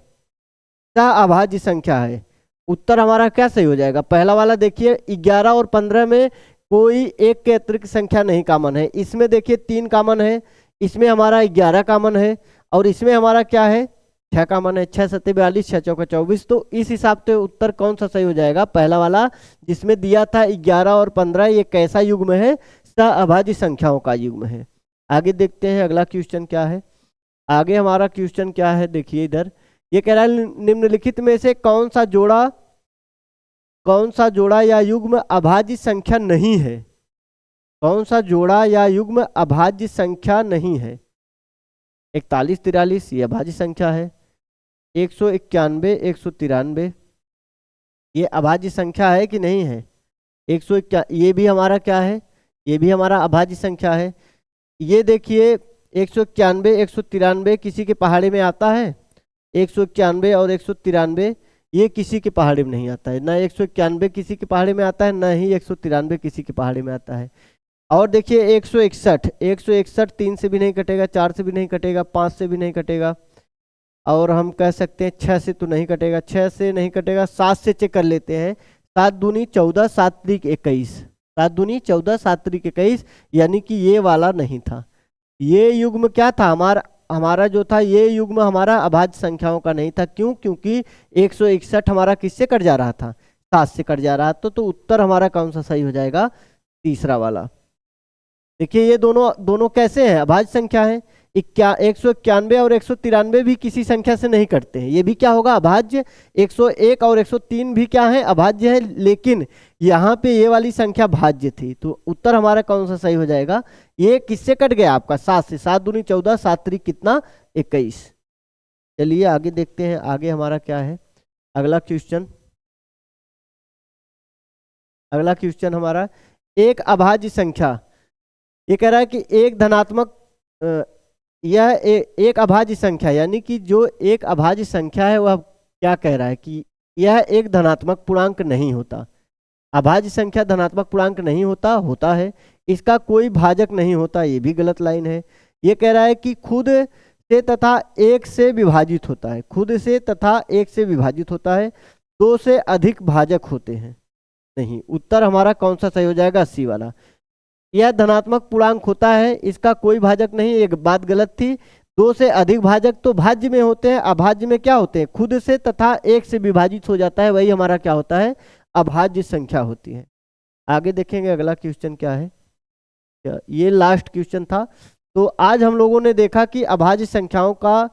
सहअभाज्य संख्या है। उत्तर हमारा क्या सही हो जाएगा? पहला वाला देखिए 11 और 15 में कोई एक के अतिरिक्त संख्या नहीं कॉमन है। इसमें देखिए 3 कॉमन है, इसमें हमारा 11 कॉमन है और इसमें हमारा क्या है? 6 कॉमन है। 6 7 42, 6 चौका 24। तो इस हिसाब से उत्तर कौन सा सही हो जाएगा? पहला वाला जिसमें दिया था 11 और 15। ये कैसा युग्म है? सहअभाज्य संख्याओं का युग्म है। आगे देखते हैं अगला क्वेश्चन क्या है। आगे हमारा क्वेश्चन क्या है देखिए इधर। ये कह रहा है निम्नलिखित में से कौन सा जोड़ा या युग्म अभाज्य संख्या नहीं है? कौन सा जोड़ा या युग्म अभाज्य संख्या नहीं है? 41 43 ये अभाज्य संख्या है। 191 193 ये अभाज्य संख्या है कि नहीं है? 151 ये भी हमारा क्या है? ये भी हमारा अभाज्य संख्या है। ये देखिए 191 193 किसी के पहाड़े में आता है? 191 और 193 ये किसी के पहाड़े में नहीं आता है। ना 191 किसी के पहाड़े में आता है, ना ही 193 किसी के पहाड़े में आता है। और देखिए 161 3 से भी नहीं कटेगा, 4 से भी नहीं कटेगा, 5 से भी नहीं कटेगा, और हम कह सकते हैं 6 से तो नहीं कटेगा, 6 से नहीं कटेगा, 7 से चेक कर लेते हैं। 7 दूनी 14 7 त्रिक 21, 7 दूनी 14 7 त्रिक 21, यानी कि ये वाला नहीं था। ये युग्म क्या था? हमारा जो था ये युग्म हमारा अभाज्य संख्याओं का नहीं था। क्यों? क्योंकि 161 हमारा किससे कट जा रहा था? 7 से कट जा रहा था। तो उत्तर हमारा कौन सा सही हो जाएगा? तीसरा वाला। देखिए ये दोनों कैसे हैं? अभाज्य संख्या है। 191 और 193 भी किसी संख्या से नहीं कटते हैं, ये भी क्या होगा? अभाज्य। 101 और 103 भी क्या है? अभाज्य है। लेकिन यहाँ पे ये वाली संख्या भाज्य थी। तो उत्तर हमारा कौन सा सही हो जाएगा? ये किससे कट गया आपका? 7 से। 7 दूनी 14 7 त्रिक कितना? 21। चलिए आगे देखते हैं। आगे हमारा क्या है अगला क्वेश्चन। अगला क्वेश्चन हमारा एक अभाज्य संख्या। ये कह रहा है कि एक धनात्मक यह एक अभाज्य संख्या, यानी कि जो एक अभाज्य संख्या है वह क्या कह रहा है कि यह एक धनात्मक पूर्णांक नहीं होता। अभाज्य संख्या धनात्मक पूर्णांक नहीं होता है। इसका कोई भाजक नहीं होता, ये भी गलत लाइन है। ये कह रहा है कि खुद से तथा 1 से विभाजित होता है। खुद से तथा 1 से विभाजित होता है। 2 से अधिक भाजक होते हैं नहीं। उत्तर हमारा कौन सा सही हो जाएगा? 80 वाला। यह धनात्मक पूर्णांक होता है, इसका कोई भाजक नहीं। एक बात गलत थी। 2 से अधिक भाजक तो भाज्य में होते हैं, अभाज्य में क्या होते हैं? खुद से तथा 1 से विभाजित हो जाता है, वही हमारा क्या होता है? अभाज्य संख्या होती है। आगे देखेंगे अगला क्वेश्चन क्या है। ये लास्ट क्वेश्चन था। तो आज हम लोगों ने देखा कि अभाज्य संख्याओं का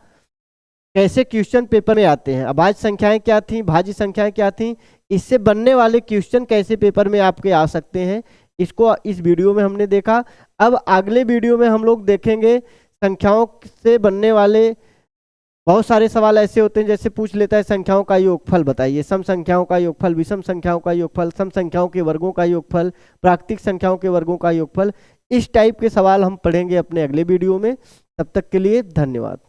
कैसे क्वेश्चन पेपर में आते हैं। अभाज्य संख्याएं क्या थी, भाज्य संख्याएं क्या थी, इससे बनने वाले क्वेश्चन कैसे पेपर में आपके आ सकते हैं, इसको इस वीडियो में हमने देखा। अब अगले वीडियो में हम लोग देखेंगे संख्याओं से बनने वाले बहुत सारे सवाल ऐसे होते हैं, जैसे पूछ लेता है संख्याओं का योगफल बताइए, सम संख्याओं का योगफल, विषम संख्याओं का योगफल, सम संख्याओं के वर्गों का योगफल, प्राकृतिक संख्याओं के वर्गों का योगफल। इस टाइप के सवाल हम पढ़ेंगे अपने अगले वीडियो में। तब तक के लिए धन्यवाद।